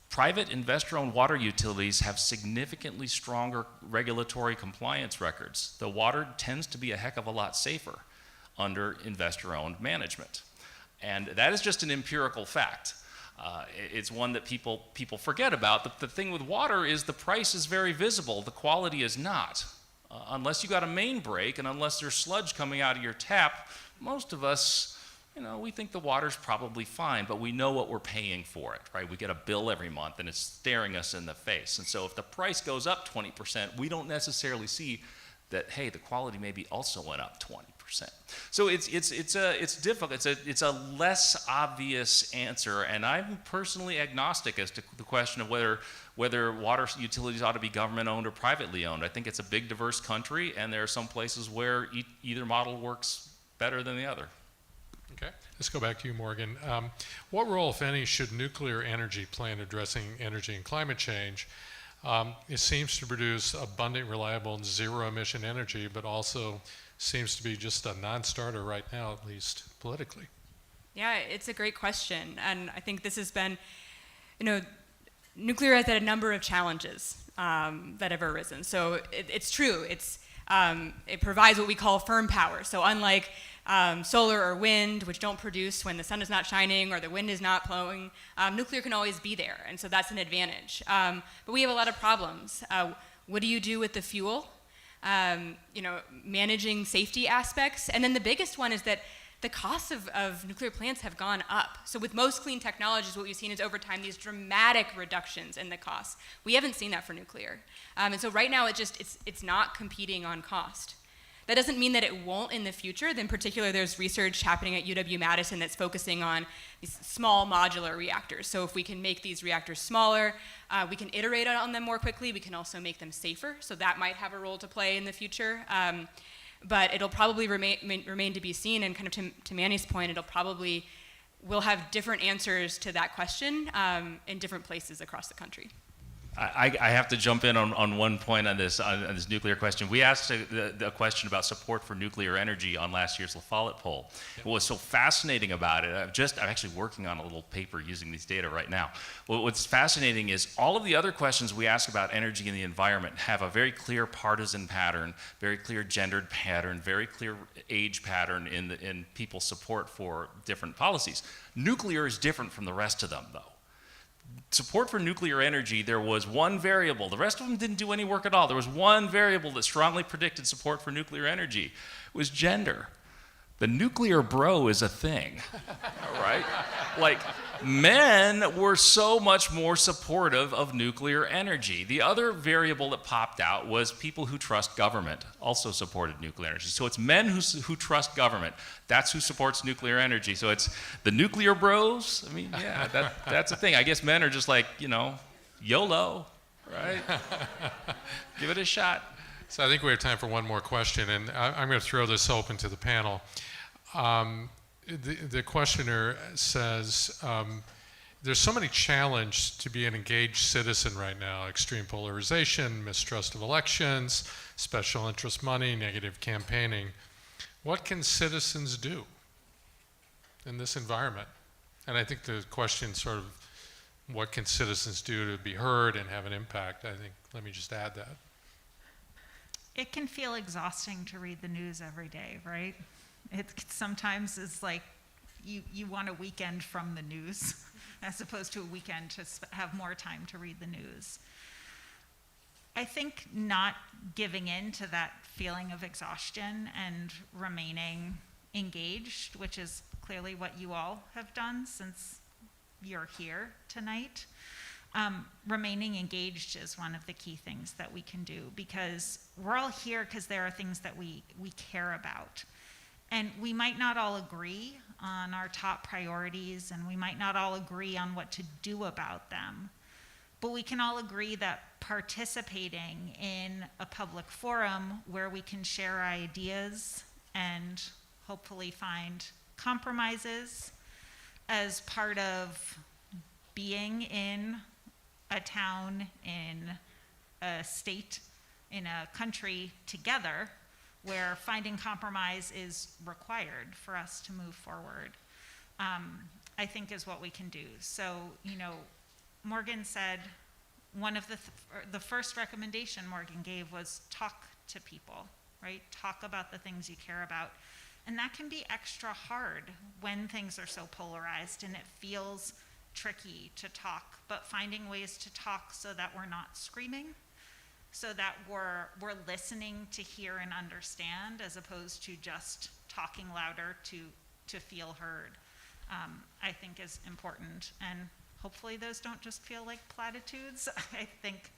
private investor-owned water utilities have significantly stronger regulatory compliance records. The water tends to be a heck of a lot safer under investor-owned management. And that is just an empirical fact. It's one that people forget about. The thing with water is the price is very visible. The quality is not. Unless you got a main break and unless there's sludge coming out of your tap, most of us, we think the water's probably fine, but we know what we're paying for it, right? We get a bill every month and it's staring us in the face. And so if the price goes up 20%, we don't necessarily see that, hey, the quality maybe also went up 20%. So it's difficult. It's a less obvious answer, and I'm personally agnostic as to the question of whether water utilities ought to be government-owned or privately owned. I think it's a big, diverse country, and there are some places where either model works better than the other. Okay, let's go back to you, Morgan. What role, if any, should nuclear energy play in addressing energy and climate change? It seems to produce abundant, reliable, and zero-emission energy, but also seems to be just a non-starter right now, at least politically. Yeah, it's a great question, and I think this has been, nuclear has had a number of challenges that have arisen. So it's true. It provides what we call firm power. So unlike solar or wind, which don't produce when the sun is not shining or the wind is not blowing, nuclear can always be there, and so that's an advantage. But we have a lot of problems. What do you do with the fuel? Managing safety aspects, and then the biggest one is that the costs of nuclear plants have gone up. So with most clean technologies, what we've seen is over time these dramatic reductions in the costs. We haven't seen that for nuclear, and so right now it's not competing on cost. That doesn't mean that it won't in the future. In particular, there's research happening at UW-Madison that's focusing on these small modular reactors. So if we can make these reactors smaller, we can iterate on them more quickly. We can also make them safer. So that might have a role to play in the future. But it'll probably remain to be seen. And kind of to Manny's point, we'll have different answers to that question in different places across the country. I have to jump in on one point on this nuclear question. We asked a question about support for nuclear energy on last year's Follette poll. Yep. What was so fascinating about it, I'm actually working on a little paper using these data right now. What's fascinating is all of the other questions we ask about energy and the environment have a very clear partisan pattern, very clear gendered pattern, very clear age pattern in people's support for different policies. Nuclear is different from the rest of them, though. Support for nuclear energy, there was one variable. The rest of them didn't do any work at all. There was one variable that strongly predicted support for nuclear energy. It was gender. The nuclear bro is a thing, all right? Like, men were so much more supportive of nuclear energy. The other variable that popped out was people who trust government also supported nuclear energy. So it's men who trust government. That's who supports nuclear energy. So it's the nuclear bros. I mean, yeah, that's a thing. I guess men are just like, YOLO, right? Give it a shot. So I think we have time for one more question, and I'm going to throw this open to the panel. The questioner says, there's so many challenges to be an engaged citizen right now: extreme polarization, mistrust of elections, special interest money, negative campaigning. What can citizens do in this environment? And I think the question sort of, what can citizens do to be heard and have an impact? Let me just add that. It can feel exhausting to read the news every day, right? It sometimes is like you want a weekend from the news as opposed to a weekend to have more time to read the news. I think not giving in to that feeling of exhaustion and remaining engaged, which is clearly what you all have done since you're here tonight. Remaining engaged is one of the key things that we can do, because we're all here because there are things that we care about. And we might not all agree on our top priorities, and we might not all agree on what to do about them, but we can all agree that participating in a public forum where we can share ideas and hopefully find compromises as part of being in a town, in a state, in a country together, where finding compromise is required for us to move forward, I think is what we can do. So, Morgan said one of the first recommendation Morgan gave was talk to people, right? Talk about the things you care about. And that can be extra hard when things are so polarized and it feels tricky to talk, but finding ways to talk so that we're not screaming, so that we're listening to hear and understand, as opposed to just talking louder to feel heard, I think is important. And hopefully those don't just feel like platitudes. I think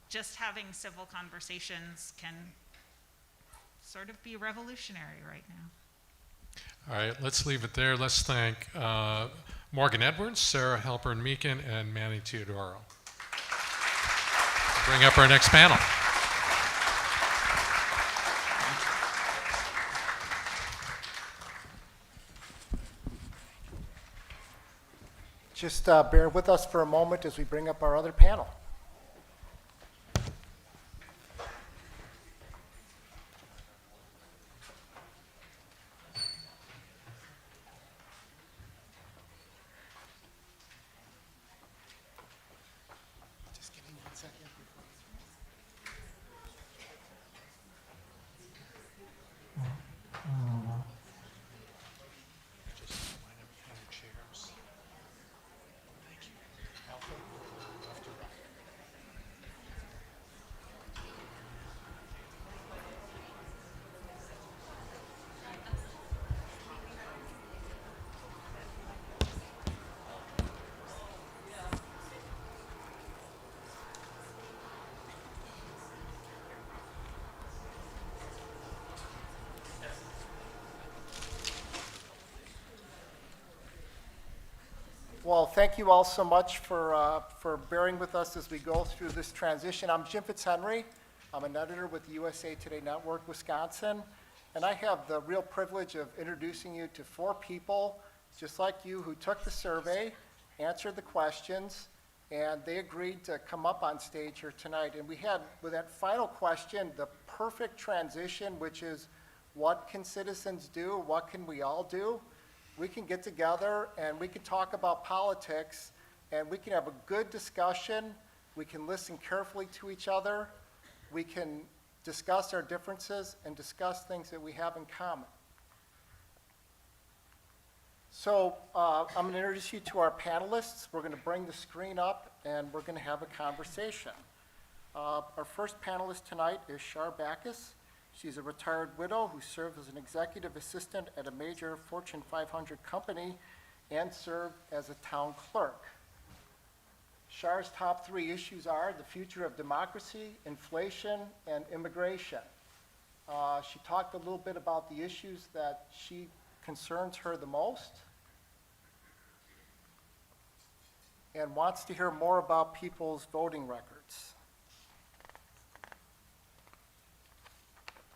just having civil conversations can sort of be revolutionary right now. All right, let's leave it there. Let's thank Morgan Edwards, Sarah Halpern Meekin, and Manny Teodoro. Bring up our next panel. Just bear with us for a moment as we bring up our other panel. Just give me 1 second. Well, thank you all so much for bearing with us as we go through this transition. I'm Jim Fitzhenry. I'm an editor with the USA Today Network, Wisconsin, and I have the real privilege of introducing you to 4 people just like you who took the survey, answered the questions, and they agreed to come up on stage here tonight. And we had, with that final question, the perfect transition, which is, what can citizens do? What can we all do? We can get together and we can talk about politics, and we can have a good discussion. We can listen carefully to each other. We can discuss our differences and discuss things that we have in common. So I'm going to introduce you to our panelists. We're going to bring the screen up and we're going to have a conversation. Our first panelist tonight is Char Bacchus. She's a retired widow who served as an executive assistant at a major Fortune 500 company and served as a town clerk. Char's top 3 issues are the future of democracy, inflation, and immigration. She talked a little bit about the issues that she concerns her the most and wants to hear more about people's voting records.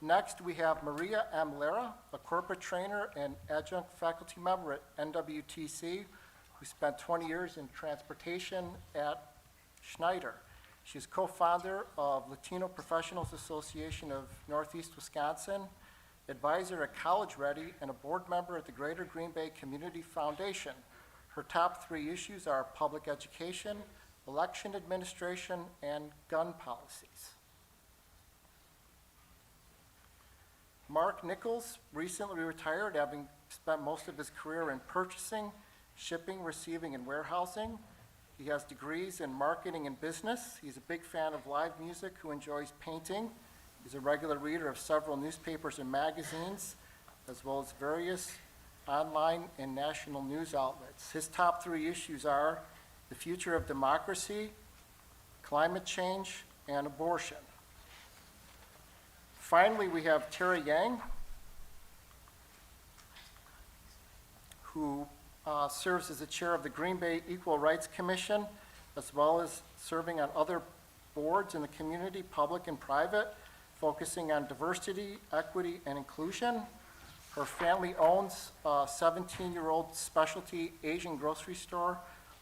Next, we have Maria M. Lara, a corporate trainer and adjunct faculty member at NWTC, who spent 20 years in transportation at Schneider. She's co-founder of Latino Professionals Association of Northeast Wisconsin, advisor at College Ready, and a board member at the Greater Green Bay Community Foundation. Her top 3 issues are public education, election administration, and gun policies. Mark Nichols recently retired, having spent most of his career in purchasing, shipping, receiving, and warehousing. He has degrees in marketing and business. He's a big fan of live music who enjoys painting. He's a regular reader of several newspapers and magazines, as well as various online and national news outlets. His top 3 issues are the future of democracy, climate change, and abortion. Finally, we have Terry Yang, who serves as the chair of the Green Bay Equal Rights Commission, as well as serving on other boards in the community, public and private, focusing on diversity, equity, and inclusion. Her family owns a 17-year-old specialty Asian grocery store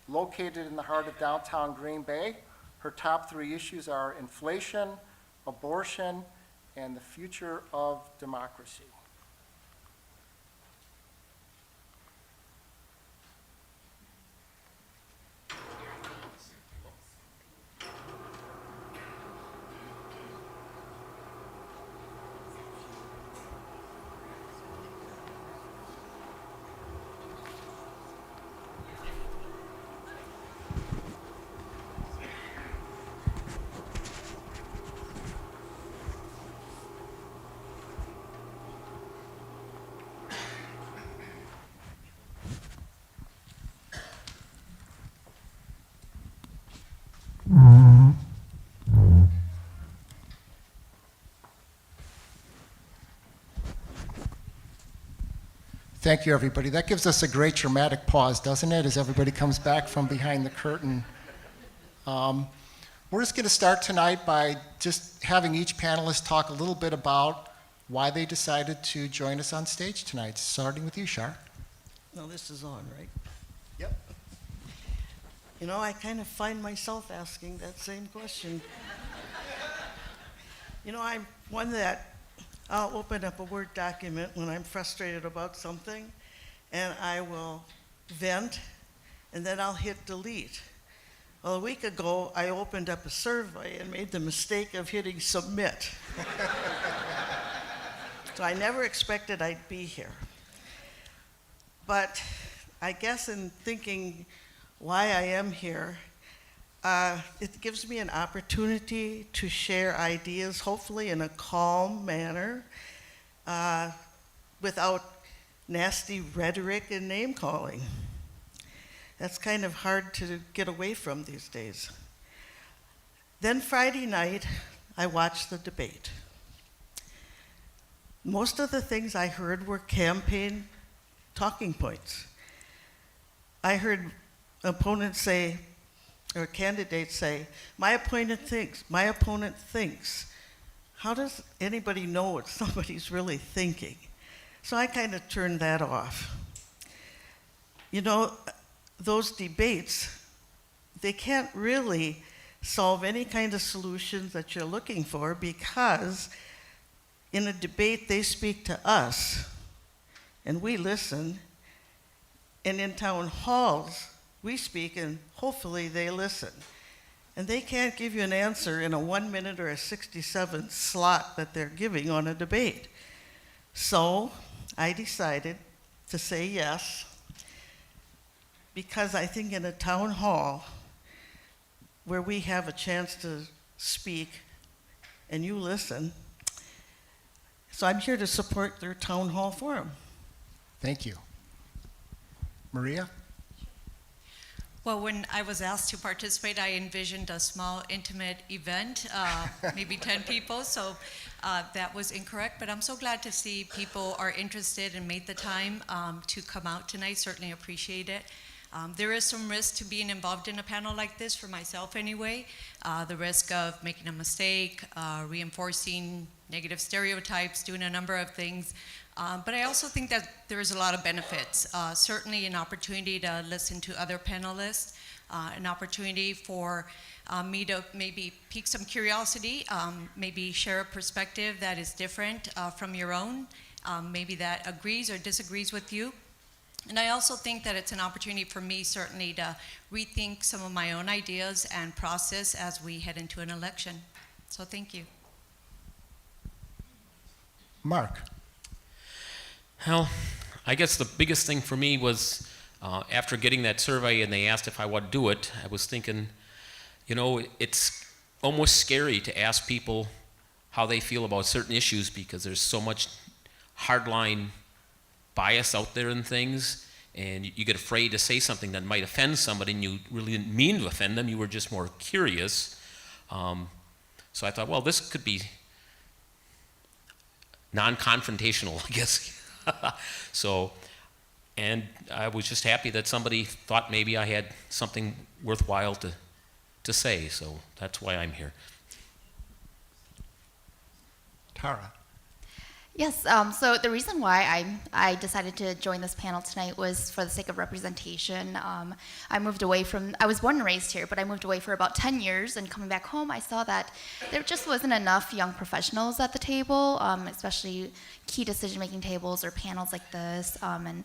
located in the heart of downtown Green Bay. Her top 3 issues are inflation, abortion, and the future of democracy. Thank you, everybody. That gives us a great dramatic pause, doesn't it, as everybody comes back from behind the curtain. We're just going to start tonight by just having each panelist talk a little bit about why they decided to join us on stage tonight. Starting with you, Char. No, this is on, right? Yep. You know, I kind of find myself asking that same question. You know, I'm one that I'll open up a Word document when I'm frustrated about something, and I will vent, and then I'll hit delete. Well, a week ago, I opened up a survey and made the mistake of hitting submit. So I never expected I'd be here. But I guess in thinking why I am here, it gives me an opportunity to share ideas, hopefully in a calm manner, without nasty rhetoric and name calling. That's kind of hard to get away from these days. Then Friday night, I watched the debate. Most of the things I heard were campaign talking points. I heard opponents say, or candidates say, my opponent thinks, my opponent thinks. How does anybody know what somebody's really thinking? So I kind of turned that off. You know, those debates, they can't really solve any kind of solutions that you're looking for, because in a debate they speak to us and we listen, and in town halls we speak and hopefully they listen. And they can't give you an answer in a 1 minute or a 67 slot that they're giving on a debate. So I decided to say yes, because I think in a town hall where we have a chance to speak and you listen, so I'm here to support their town hall forum. Thank you. Maria? Well, when I was asked to participate, I envisioned a small, intimate event, maybe 10 people, so that was incorrect. But I'm so glad to see people are interested and made the time to come out tonight. Certainly appreciate it. There is some risk to being involved in a panel like this, for myself anyway. The risk of making a mistake, reinforcing negative stereotypes, doing a number of things. But I also think that there is a lot of benefits. Certainly an opportunity to listen to other panelists, an opportunity for me to maybe pique some curiosity, maybe share a perspective that is different from your own, maybe that agrees or disagrees with you. And I also think that it's an opportunity for me, certainly, to rethink some of my own ideas and process as we head into an election. So thank you. Mark? Well, I guess the biggest thing for me was after getting that survey and they asked if I would do it, I was thinking, you know, it's almost scary to ask people how they feel about certain issues, because there's so much hardline bias out there in things, and you get afraid to say something that might offend somebody, and you really didn't mean to offend them, you were just more curious. So I thought, well, this could be non-confrontational, I guess. So, and I was just happy that somebody thought maybe I had something worthwhile to say, so that's why I'm here. Tara? Yes, so the reason why I decided to join this panel tonight was for the sake of representation. I was born and raised here, but I moved away for about 10 years, and coming back home, I saw that there just wasn't enough young professionals at the table, especially key decision-making tables or panels like this, and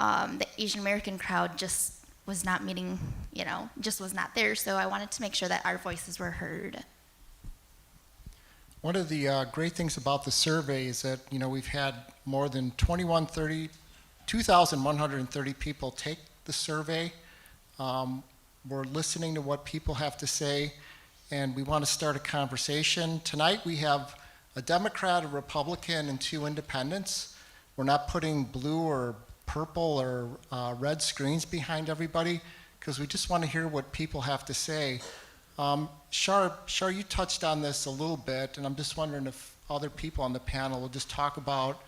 the Asian American crowd just was not meeting, just was not there, so I wanted to make sure that our voices were heard. One of the great things about the survey is that, we've had more than 2,130 people take the survey. We're listening to what people have to say, and we want to start a conversation. Tonight we have a Democrat, a Republican, and 2 independents. We're not putting blue or purple or red screens behind everybody, because we just want to hear what people have to say. Char, you touched on this a little bit, and I'm just wondering if other people on the panel will just talk about,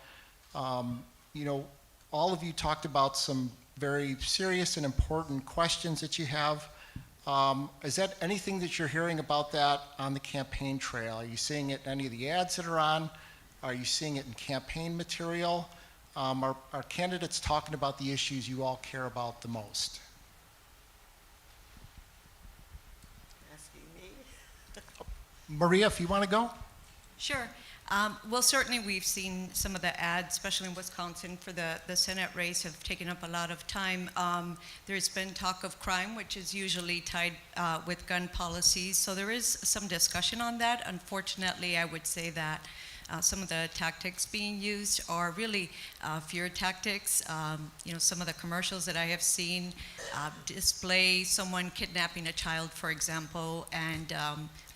all of you talked about some very serious and important questions that you have. Is that anything that you're hearing about that on the campaign trail? Are you seeing it in any of the ads that are on? Are you seeing it in campaign material? Are candidates talking about the issues you all care about the most? Asking me? Maria, if you want to go. Sure. Well, certainly we've seen some of the ads, especially in Wisconsin, for the Senate race have taken up a lot of time. There's been talk of crime, which is usually tied with gun policies. So there is some discussion on that. Unfortunately, I would say that some of the tactics being used are really fear tactics. Some of the commercials that I have seen display someone kidnapping a child, for example, and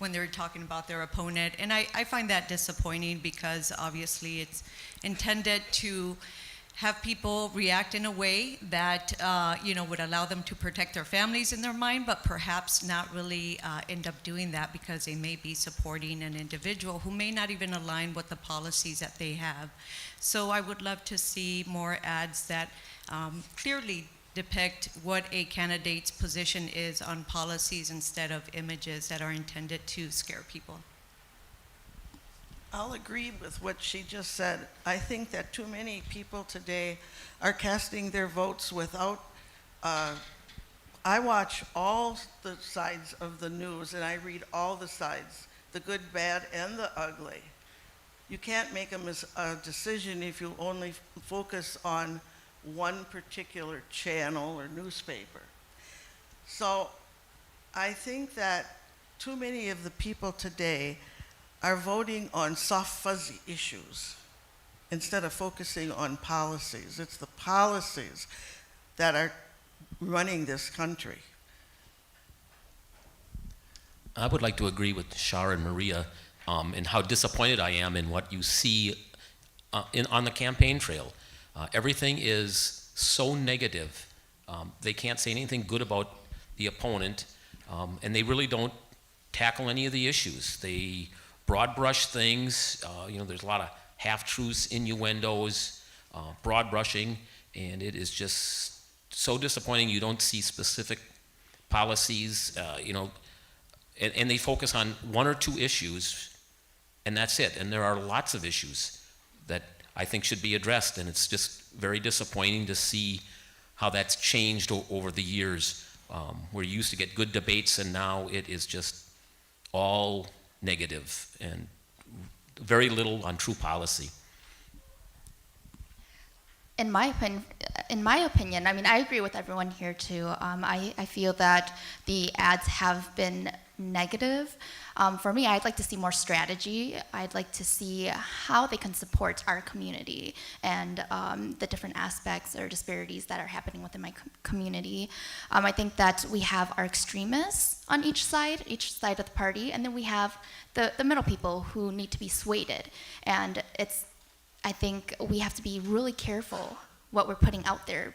when they're talking about their opponent. And I find that disappointing because obviously it's intended to have people react in a way that would allow them to protect their families in their mind, but perhaps not really end up doing that because they may be supporting an individual who may not even align with the policies that they have. So I would love to see more ads that clearly depict what a candidate's position is on policies instead of images that are intended to scare people. I'll agree with what she just said. I think that too many people today are casting their votes without, I watch all the sides of the news and I read all the sides, the good, bad, and the ugly. You can't make a decision if you only focus on one particular channel or newspaper. So I think that too many of the people today are voting on soft, fuzzy issues instead of focusing on policies. It's the policies that are running this country. I would like to agree with Char and Maria in how disappointed I am in what you see on the campaign trail. Everything is so negative. They can't say anything good about the opponent, and they really don't tackle any of the issues. They broad brush things. There's a lot of half-truths, innuendos, broad brushing, and it is just so disappointing. You don't see specific policies, and they focus on one or two issues, and that's it. And there are lots of issues that I think should be addressed, and it's just very disappointing to see how that's changed over the years. Where you used to get good debates, and now it is just all negative and very little on true policy. In my opinion, I mean, I agree with everyone here too. I feel that the ads have been negative. For me, I'd like to see more strategy. I'd like to see how they can support our community and the different aspects or disparities that are happening within my community. I think that we have our extremists on each side of the party, and then we have the middle people who need to be swayed. And I think we have to be really careful what we're putting out there.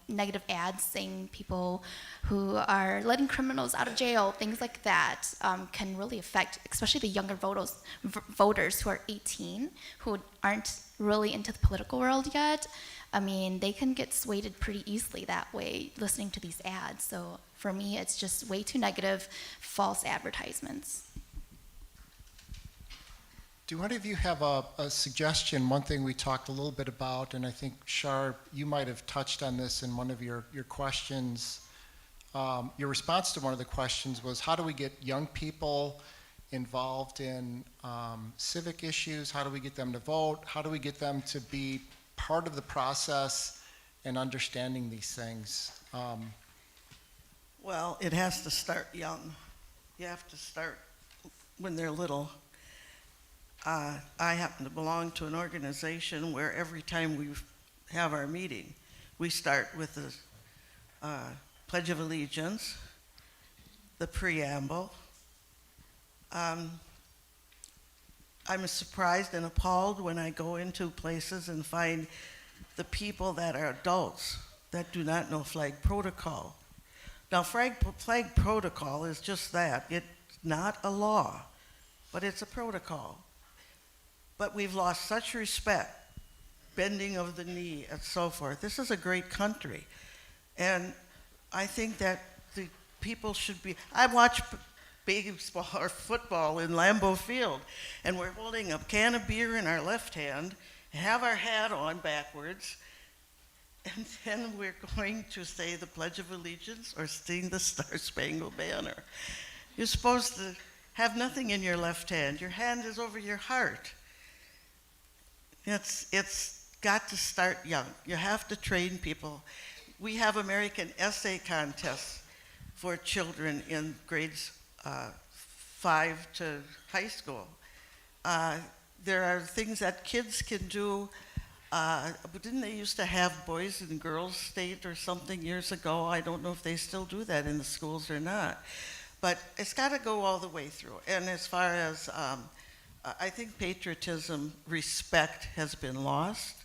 Negative ads saying people who are letting criminals out of jail, things like that, can really affect, especially the younger voters who are 18, who aren't really into the political world yet. I mean, they can get swayed pretty easily that way, listening to these ads. So for me, it's just way too negative, false advertisements. Do any of you have a suggestion? One thing we talked a little bit about, and I think, Char, you might have touched on this in one of your questions. Your response to one of the questions was, how do we get young people involved in civic issues? How do we get them to vote? How do we get them to be part of the process and understanding these things? Well, it has to start young. You have to start when they're little. I happen to belong to an organization where every time we have our meeting, we start with the Pledge of Allegiance, the preamble. I'm surprised and appalled when I go into places and find the people that are adults that do not know flag protocol. Now, flag protocol is just that. It's not a law, but it's a protocol. But we've lost such respect bending of the knee and so forth. This is a great country. And I think that the people should be, I watch baseball or football in Lambeau Field, and we're holding a can of beer in our left hand, have our hat on backwards, and then we're going to say the Pledge of Allegiance or sing the Star-Spangled Banner. You're supposed to have nothing in your left hand. Your hand is over your heart. It's got to start young. You have to train people. We have American essay contests for children in grades 5 to high school. There are things that kids can do. But didn't they used to have boys and girls state or something years ago? I don't know if they still do that in the schools or not. But it's got to go all the way through. And as far as, I think patriotism, respect has been lost.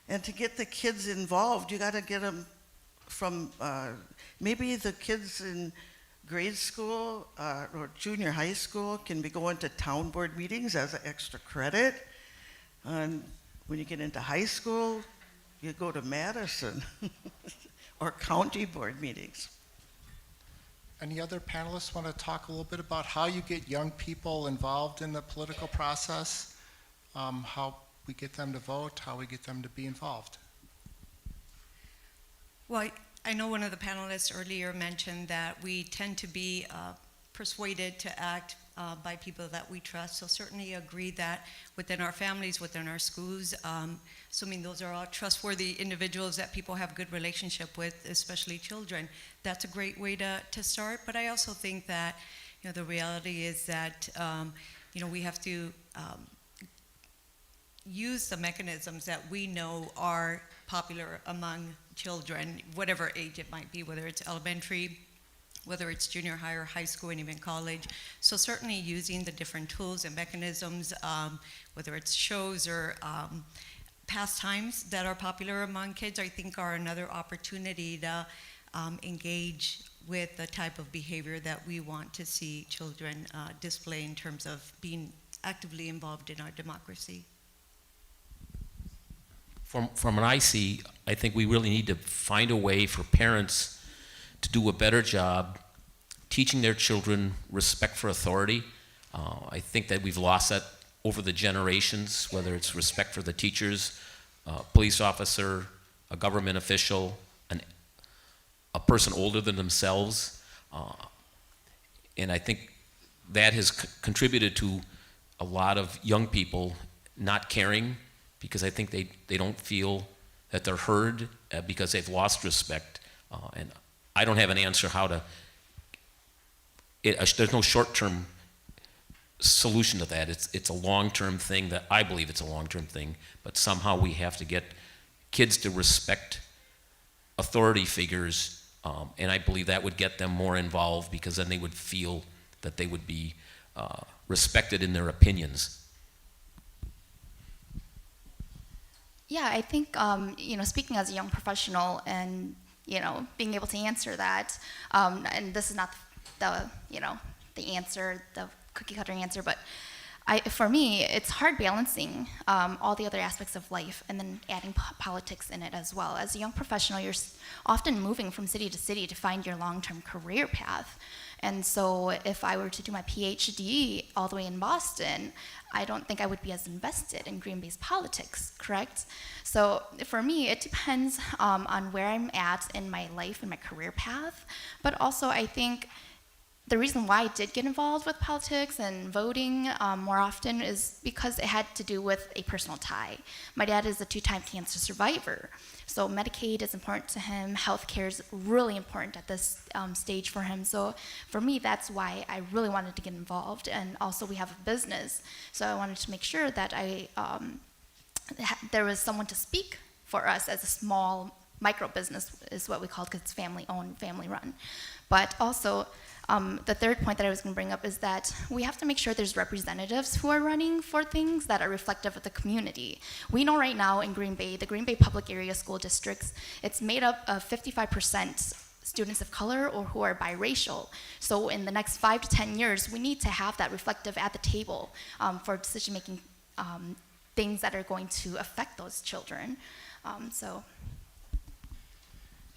And to get the kids involved, you got to get them from, maybe the kids in grade school or junior high school can be going to town board meetings as an extra credit. And when you get into high school, you go to Madison or county board meetings. Any other panelists want to talk a little bit about how you get young people involved in the political process, how we get them to vote, how we get them to be involved? Well, I know one of the panelists earlier mentioned that we tend to be persuaded to act by people that we trust. So certainly agree that within our families, within our schools, assuming those are all trustworthy individuals that people have good relationship with, especially children, that's a great way to start. But I also think that, the reality is that, we have to use the mechanisms that we know are popular among children, whatever age it might be, whether it's elementary, whether it's junior high or high school and even college. So certainly using the different tools and mechanisms, whether it's shows or pastimes that are popular among kids, I think are another opportunity to engage with the type of behavior that we want to see children display in terms of being actively involved in our democracy. From what I see, I think we really need to find a way for parents to do a better job teaching their children respect for authority. I think that we've lost that over the generations, whether it's respect for the teachers, police officer, a government official, a person older than themselves. And I think that has contributed to a lot of young people not caring, because I think they don't feel that they're heard because they've lost respect. And I don't have an answer how to, there's no short-term solution to that. It's a long-term thing that I believe it's a long-term thing, but somehow we have to get kids to respect authority figures, and I believe that would get them more involved, because then they would feel that they would be respected in their opinions. Yeah, I think, speaking as a young professional and, being able to answer that, and this is not the answer, the cookie cutter answer, but for me, it's hard balancing all the other aspects of life and then adding politics in it as well. As a young professional, you're often moving from city to city to find your long-term career path. And so if I were to do my PhD all the way in Boston, I don't think I would be as invested in Green Bay's politics, correct? So for me, it depends on where I'm at in my life and my career path. But also, I think the reason why I did get involved with politics and voting more often is because it had to do with a personal tie. My dad is a 2-time cancer survivor, so Medicaid is important to him. Healthcare is really important at this stage for him. So for me, that's why I really wanted to get involved. And also, we have a business, so I wanted to make sure that there was someone to speak for us as a small micro business, is what we call it, because it's family-owned, family-run. But also, the third point that I was going to bring up is that we have to make sure there's representatives who are running for things that are reflective of the community. We know right now in Green Bay, the Green Bay Public Area School Districts, it's made up of 55% students of color or who are biracial. So in the next 5 to 10 years, we need to have that reflective at the table for decision-making things that are going to affect those children. So.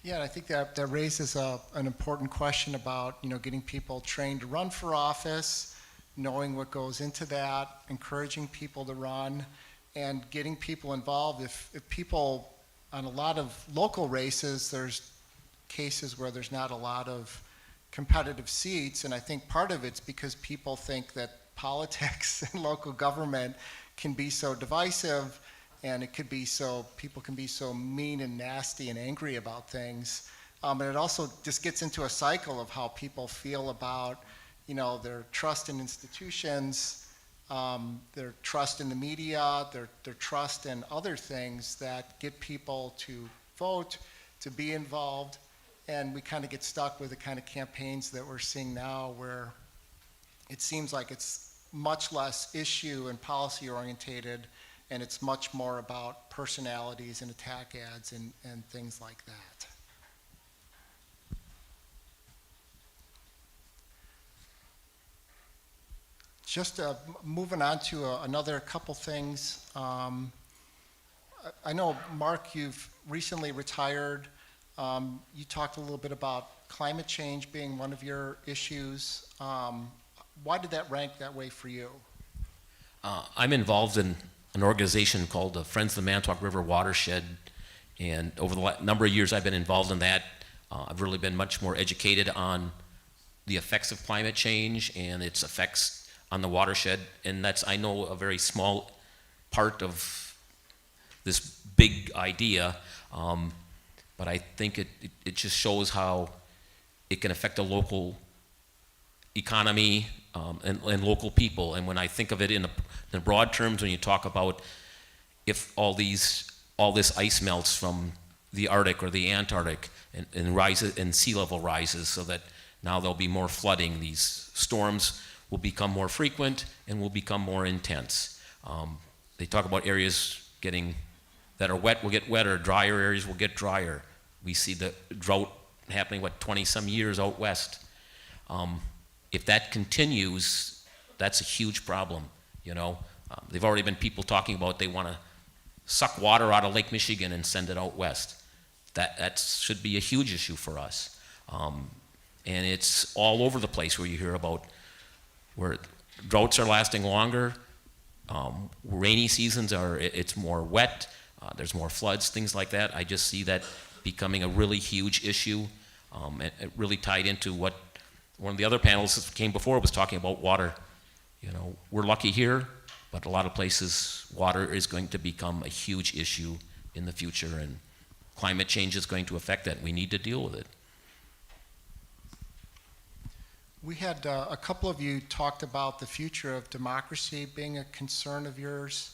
Yeah, and I think that raises an important question about, getting people trained to run for office, knowing what goes into that, encouraging people to run, and getting people involved. If people, on a lot of local races, there's cases where there's not a lot of competitive seats, and I think part of it's because people think that politics and local government can be so divisive, and people can be so mean and nasty and angry about things. And it also just gets into a cycle of how people feel about, their trust in institutions, their trust in the media, their trust in other things that get people to vote, to be involved. And we kind of get stuck with the kind of campaigns that we're seeing now, where it seems like it's much less issue and policy orientated, and it's much more about personalities and attack ads and things like that. Just moving on to another couple things. I know, Mark, you've recently retired. You talked a little bit about climate change being one of your issues. Why did that rank that way for you? I'm involved in an organization called the Friends of the Manitowoc River Watershed, and over the number of years I've been involved in that, I've really been much more educated on the effects of climate change and its effects on the watershed, and that's, I know, a very small part of this big idea, but I think it just shows how it can affect the local economy and local people. And when I think of it in the broad terms, when you talk about if all this ice melts from the Arctic or the Antarctic and rises and sea level rises, so that now there'll be more flooding, these storms will become more frequent and will become more intense. They talk about areas that are wet will get wetter, drier areas will get drier. We see the drought happening, 20-some years out west. If that continues, that's a huge problem, They've already been people talking about they want to suck water out of Lake Michigan and send it out west. That should be a huge issue for us. And it's all over the place where you hear about where droughts are lasting longer, rainy seasons it's more wet, there's more floods, things like that. I just see that becoming a really huge issue. It really tied into what one of the other panelists that came before was talking about water. We're lucky here, but a lot of places water is going to become a huge issue in the future, and climate change is going to affect that. We need to deal with it. We had a couple of you talked about the future of democracy being a concern of yours,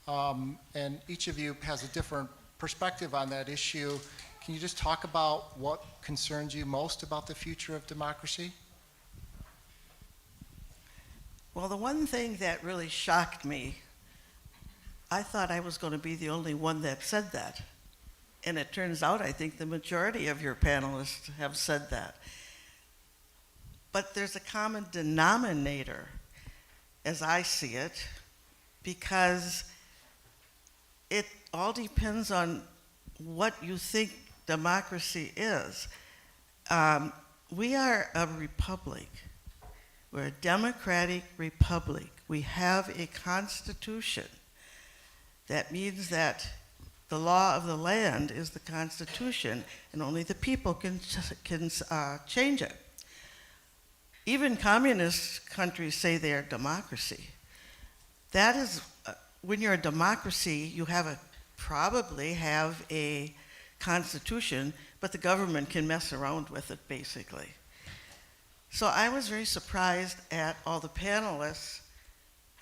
and each of you has a different perspective on that issue. Can you just talk about what concerns you most about the future of democracy? Well, the one thing that really shocked me, I thought I was going to be the only one that said that. And it turns out I think the majority of your panelists have said that. But there's a common denominator, as I see it, because it all depends on what you think democracy is. We are a republic. We're a democratic republic. We have a constitution. That means that the law of the land is the Constitution, and only the people can change it. Even communist countries say they are democracy. That is, when you're a democracy, you probably have a constitution, but the government can mess around with it, basically. So I was very surprised at all the panelists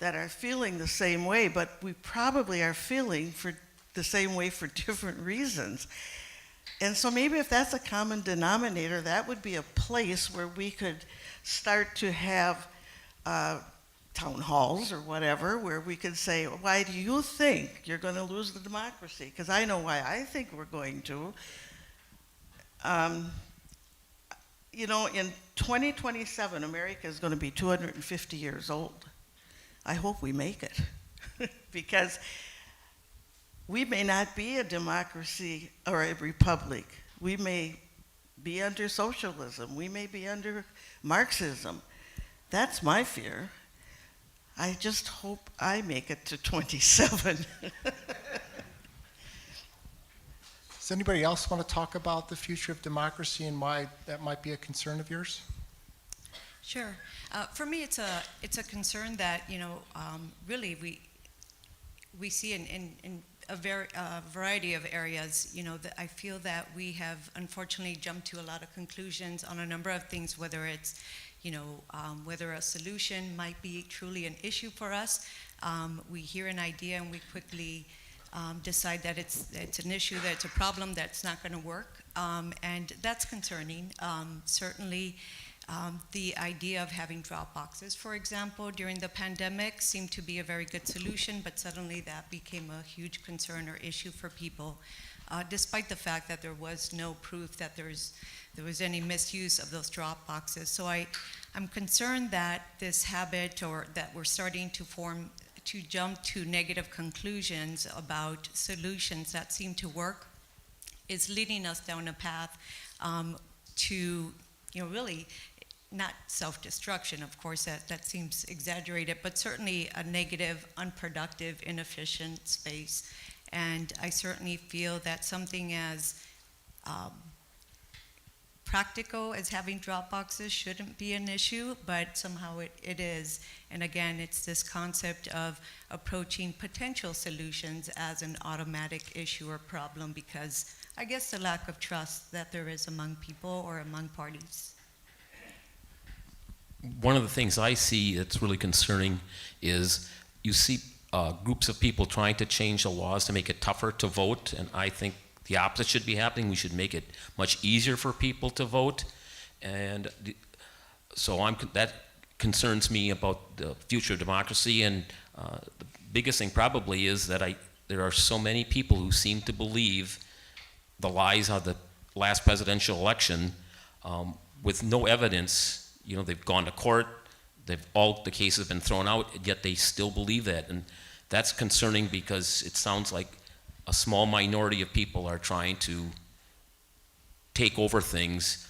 that are feeling the same way, but we probably are feeling the same way for different reasons. And so maybe if that's a common denominator, that would be a place where we could start to have town halls or whatever, where we could say, why do you think you're going to lose the democracy? Because I know why I think we're going to. In 2027, America is going to be 250 years old. I hope we make it. because we may not be a democracy or a republic. We may be under socialism. We may be under Marxism. That's my fear. I just hope I make it to 27. Does anybody else want to talk about the future of democracy and why that might be a concern of yours? Sure. For me, it's a concern that, really we see in a variety of areas, that I feel that we have unfortunately jumped to a lot of conclusions on a number of things, whether it's, whether a solution might be truly an issue for us. We hear an idea and we quickly decide that it's an issue, that it's a problem that's not going to work, and that's concerning. Certainly, the idea of having drop boxes, for example, during the pandemic seemed to be a very good solution, but suddenly that became a huge concern or issue for people, despite the fact that there was no proof that there was any misuse of those drop boxes. So I'm concerned that this habit, or that we're starting to form, to jump to negative conclusions about solutions that seem to work, is leading us down a path to, really not self-destruction, of course, that seems exaggerated, but certainly a negative, unproductive, inefficient space. And I certainly feel that something as practical as having drop boxes shouldn't be an issue, but somehow it is. And again, it's this concept of approaching potential solutions as an automatic issue or problem, because I guess the lack of trust that there is among people or among parties. One of the things I see that's really concerning is you see groups of people trying to change the laws to make it tougher to vote, and I think the opposite should be happening. We should make it much easier for people to vote, and so that concerns me about the future of democracy. And the biggest thing probably is that there are so many people who seem to believe the lies of the last presidential election with no evidence. They've gone to court, all the cases have been thrown out, yet they still believe that. And that's concerning because it sounds like a small minority of people are trying to take over things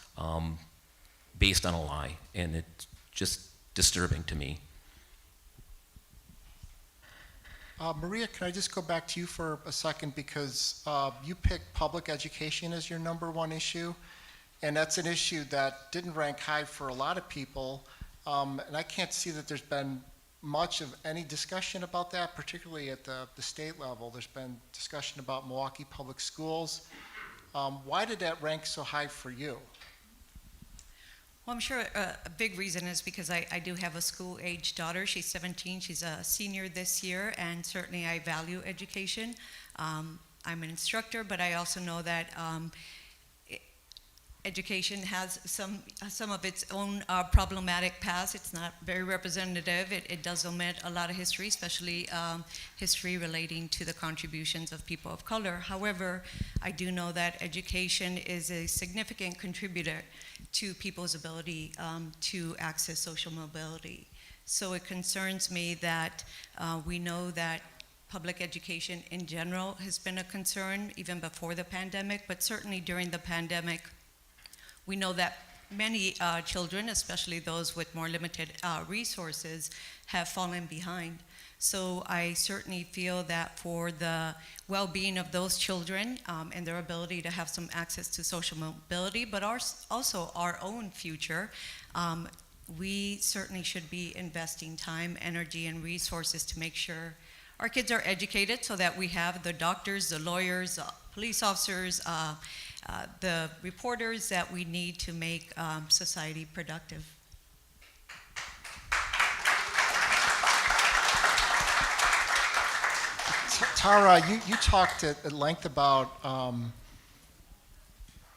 based on a lie. And it's just disturbing to me. Maria, can I just go back to you for a second, because you picked public education as your number one issue. And that's an issue that didn't rank high for a lot of people. And I can't see that there's been much of any discussion about that, particularly at the state level. There's been discussion about Milwaukee Public Schools. Why did that rank so high for you? Well, I'm sure a big reason is because I do have a school-age daughter. She's 17. She's a senior this year, and certainly I value education. I'm an instructor, but I also know that education has some of its own problematic past. It's not very representative. It does omit a lot of history, especially history relating to the contributions of people of color. However, I do know that education is a significant contributor to people's ability to access social mobility. So it concerns me that we know that public education in general has been a concern even before the pandemic, but certainly during the pandemic, we know that many children, especially those with more limited resources, have fallen behind. So I certainly feel that for the well-being of those children and their ability to have some access to social mobility, but also our own future, we certainly should be investing time, energy, and resources to make sure our kids are educated so that we have the doctors, the lawyers, police officers, the reporters that we need to make society productive. Tara, you talked at length about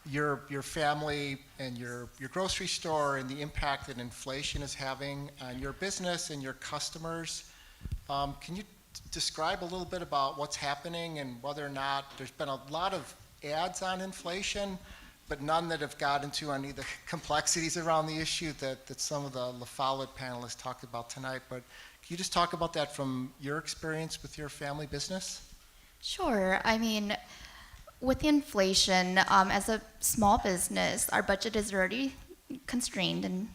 your family and your grocery store and the impact that inflation is having on your business and your customers. Can you describe a little bit about what's happening and whether or not there's been a lot of ads on inflation, but none that have got into any of the complexities around the issue that some of the Follette panelists talked about tonight. But can you just talk about that from your experience with your family business? Sure. I mean, with the inflation, as a small business, our budget is already constrained and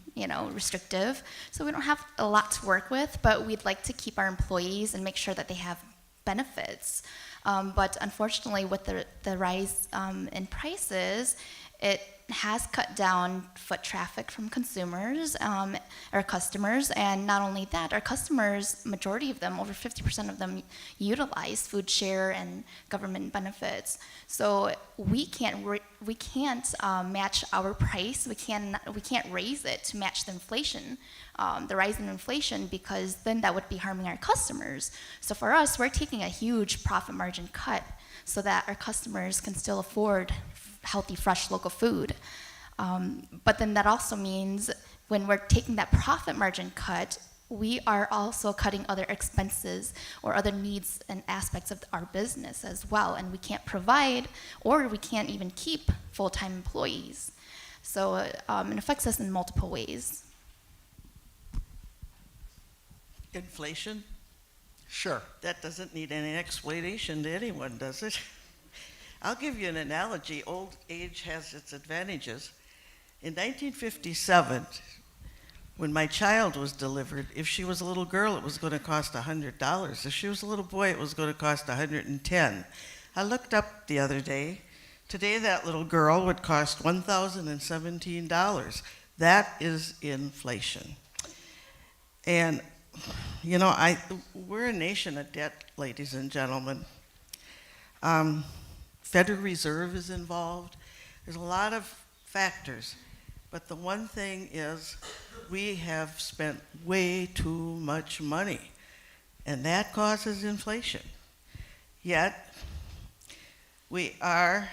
restrictive, so we don't have a lot to work with. But we'd like to keep our employees and make sure that they have benefits. But unfortunately, with the rise in prices, it has cut down foot traffic from consumers, our customers, and not only that, our customers, majority of them, over 50% of them, utilize food share and government benefits. So we can't match our price. We can't raise it to match the inflation, the rise in inflation, because then that would be harming our customers. So for us, we're taking a huge profit margin cut so that our customers can still afford healthy, fresh, local food. But then that also means when we're taking that profit margin cut, we are also cutting other expenses or other needs and aspects of our business as well. And we can't provide, or we can't even keep full-time employees. So it affects us in multiple ways. Inflation? Sure. That doesn't need any explanation to anyone, does it? I'll give you an analogy. Old age has its advantages. In 1957, when my child was delivered, if she was a little girl, it was going to cost $100. If she was a little boy, it was going to cost $110. I looked up the other day. Today, that little girl would cost $1,017. That is inflation. And, we're a nation of debt, ladies and gentlemen. Federal Reserve is involved. There's a lot of factors. But the one thing is we have spent way too much money, and that causes inflation. Yet, we are,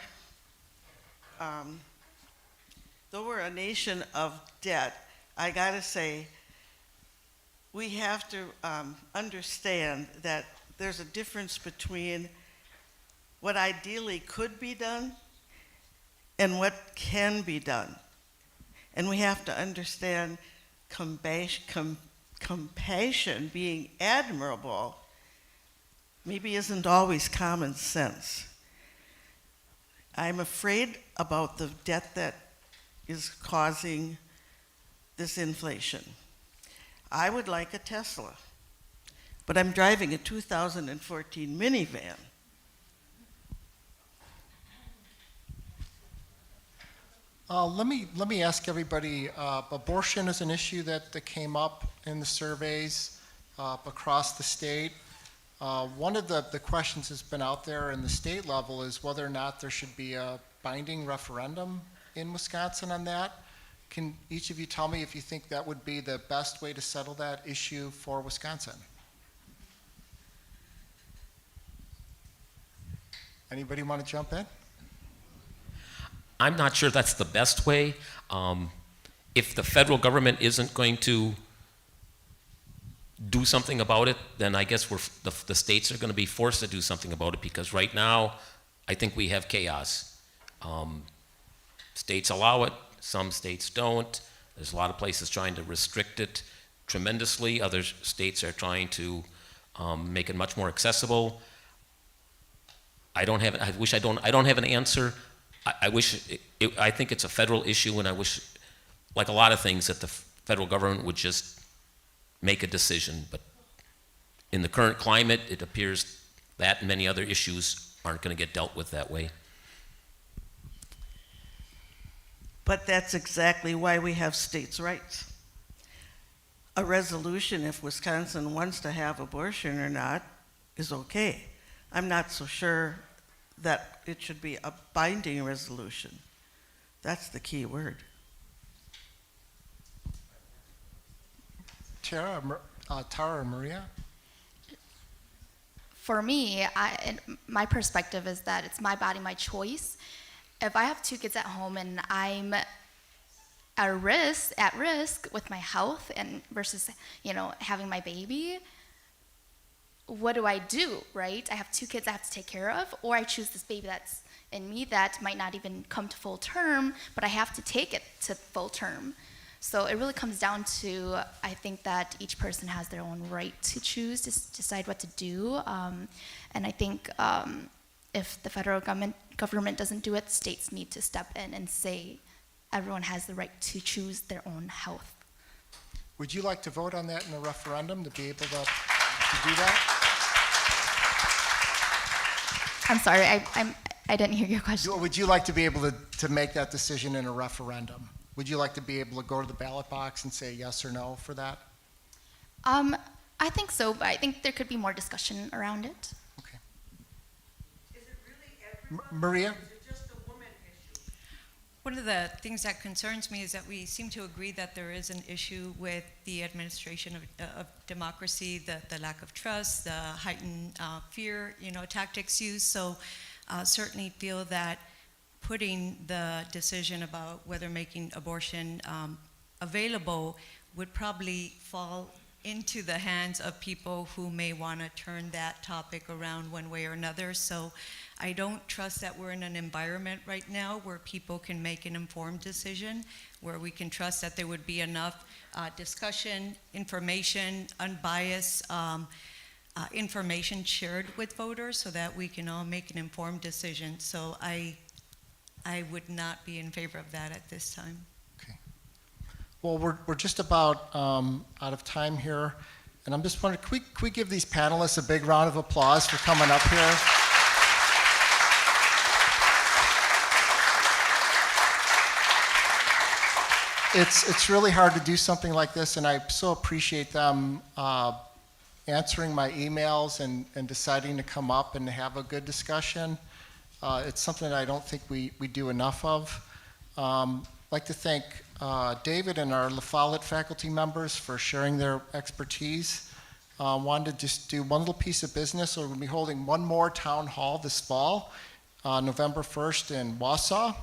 though we're a nation of debt, I gotta say, we have to understand that there's a difference between what ideally could be done and what can be done. And we have to understand compassion being admirable maybe isn't always common sense. I'm afraid about the debt that is causing this inflation. I would like a Tesla, but I'm driving a 2014 minivan. Let me ask everybody, abortion is an issue that came up in the surveys across the state. One of the questions that's been out there in the state level is whether or not there should be a binding referendum in Wisconsin on that. Can each of you tell me if you think that would be the best way to settle that issue for Wisconsin? Anybody want to jump in? I'm not sure that's the best way. If the federal government isn't going to do something about it, then I guess the states are going to be forced to do something about it, because right now, I think we have chaos. States allow it, some states don't. There's a lot of places trying to restrict it tremendously. Other states are trying to make it much more accessible. I don't have an answer. I think it's a federal issue, and I wish, like a lot of things, that the federal government would just make a decision. But in the current climate, it appears that and many other issues aren't going to get dealt with that way. But that's exactly why we have states' rights. A resolution, if Wisconsin wants to have abortion or not, is okay. I'm not so sure that it should be a binding resolution. That's the key word. Tara or Maria? For me, my perspective is that it's my body, my choice. If I have two kids at home and I'm at risk with my health and versus, having my baby, what do I do, right? I have two kids I have to take care of, or I choose this baby that's, in me that might not even come to full term, but I have to take it to full term. So it really comes down to, I think that each person has their own right to choose, to decide what to do. And I think if the federal government doesn't do it, states need to step in and say everyone has the right to choose their own health. Would you like to vote on that in a referendum to be able to do that? I'm sorry, I didn't hear your question. Would you like to be able to make that decision in a referendum? Would you like to be able to go to the ballot box and say yes or no for that? I think so, but I think there could be more discussion around it. Okay. Is it really everyone? Maria? Is it just a woman issue? One of the things that concerns me is that we seem to agree that there is an issue with the administration of democracy, the lack of trust, the heightened fear, tactics used. So certainly feel that putting the decision about whether making abortion available would probably fall into the hands of people who may want to turn that topic around one way or another. So I don't trust that we're in an environment right now where people can make an informed decision, where we can trust that there would be enough discussion, information, unbiased information shared with voters so that we can all make an informed decision. So I would not be in favor of that at this time. Okay. Well, we're just about out of time here, and I'm just wondering, can we give these panelists a big round of applause for coming up here? It's really hard to do something like this, and I so appreciate them answering my emails and deciding to come up and have a good discussion. It's something that I don't think we do enough of. I'd like to thank David and our Follette faculty members for sharing their expertise. Wanted to just do one little piece of business. So we're going to be holding one more town hall this fall, November 1st in Wausau.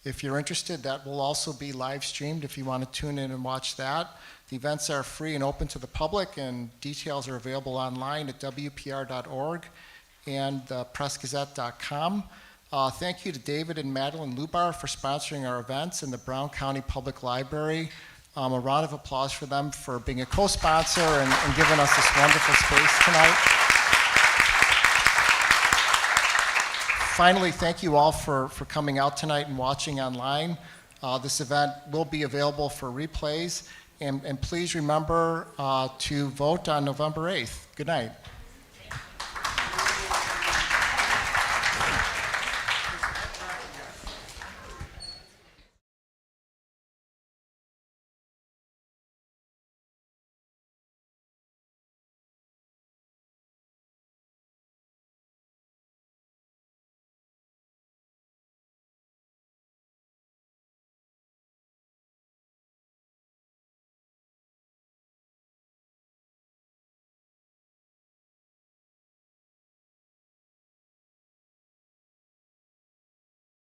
If you're interested, that will also be live streamed if you want to tune in and watch that. The events are free and open to the public, and details are available online at wpr.org and pressgazette.com. Thank you to David and Madeline Lubar for sponsoring our events and the Brown County Public Library. A round of applause for them for being a co-sponsor and giving us this wonderful space tonight. Finally, thank you all for coming out tonight and watching online. This event will be available for replays, and please remember to vote on November 8th. Good night.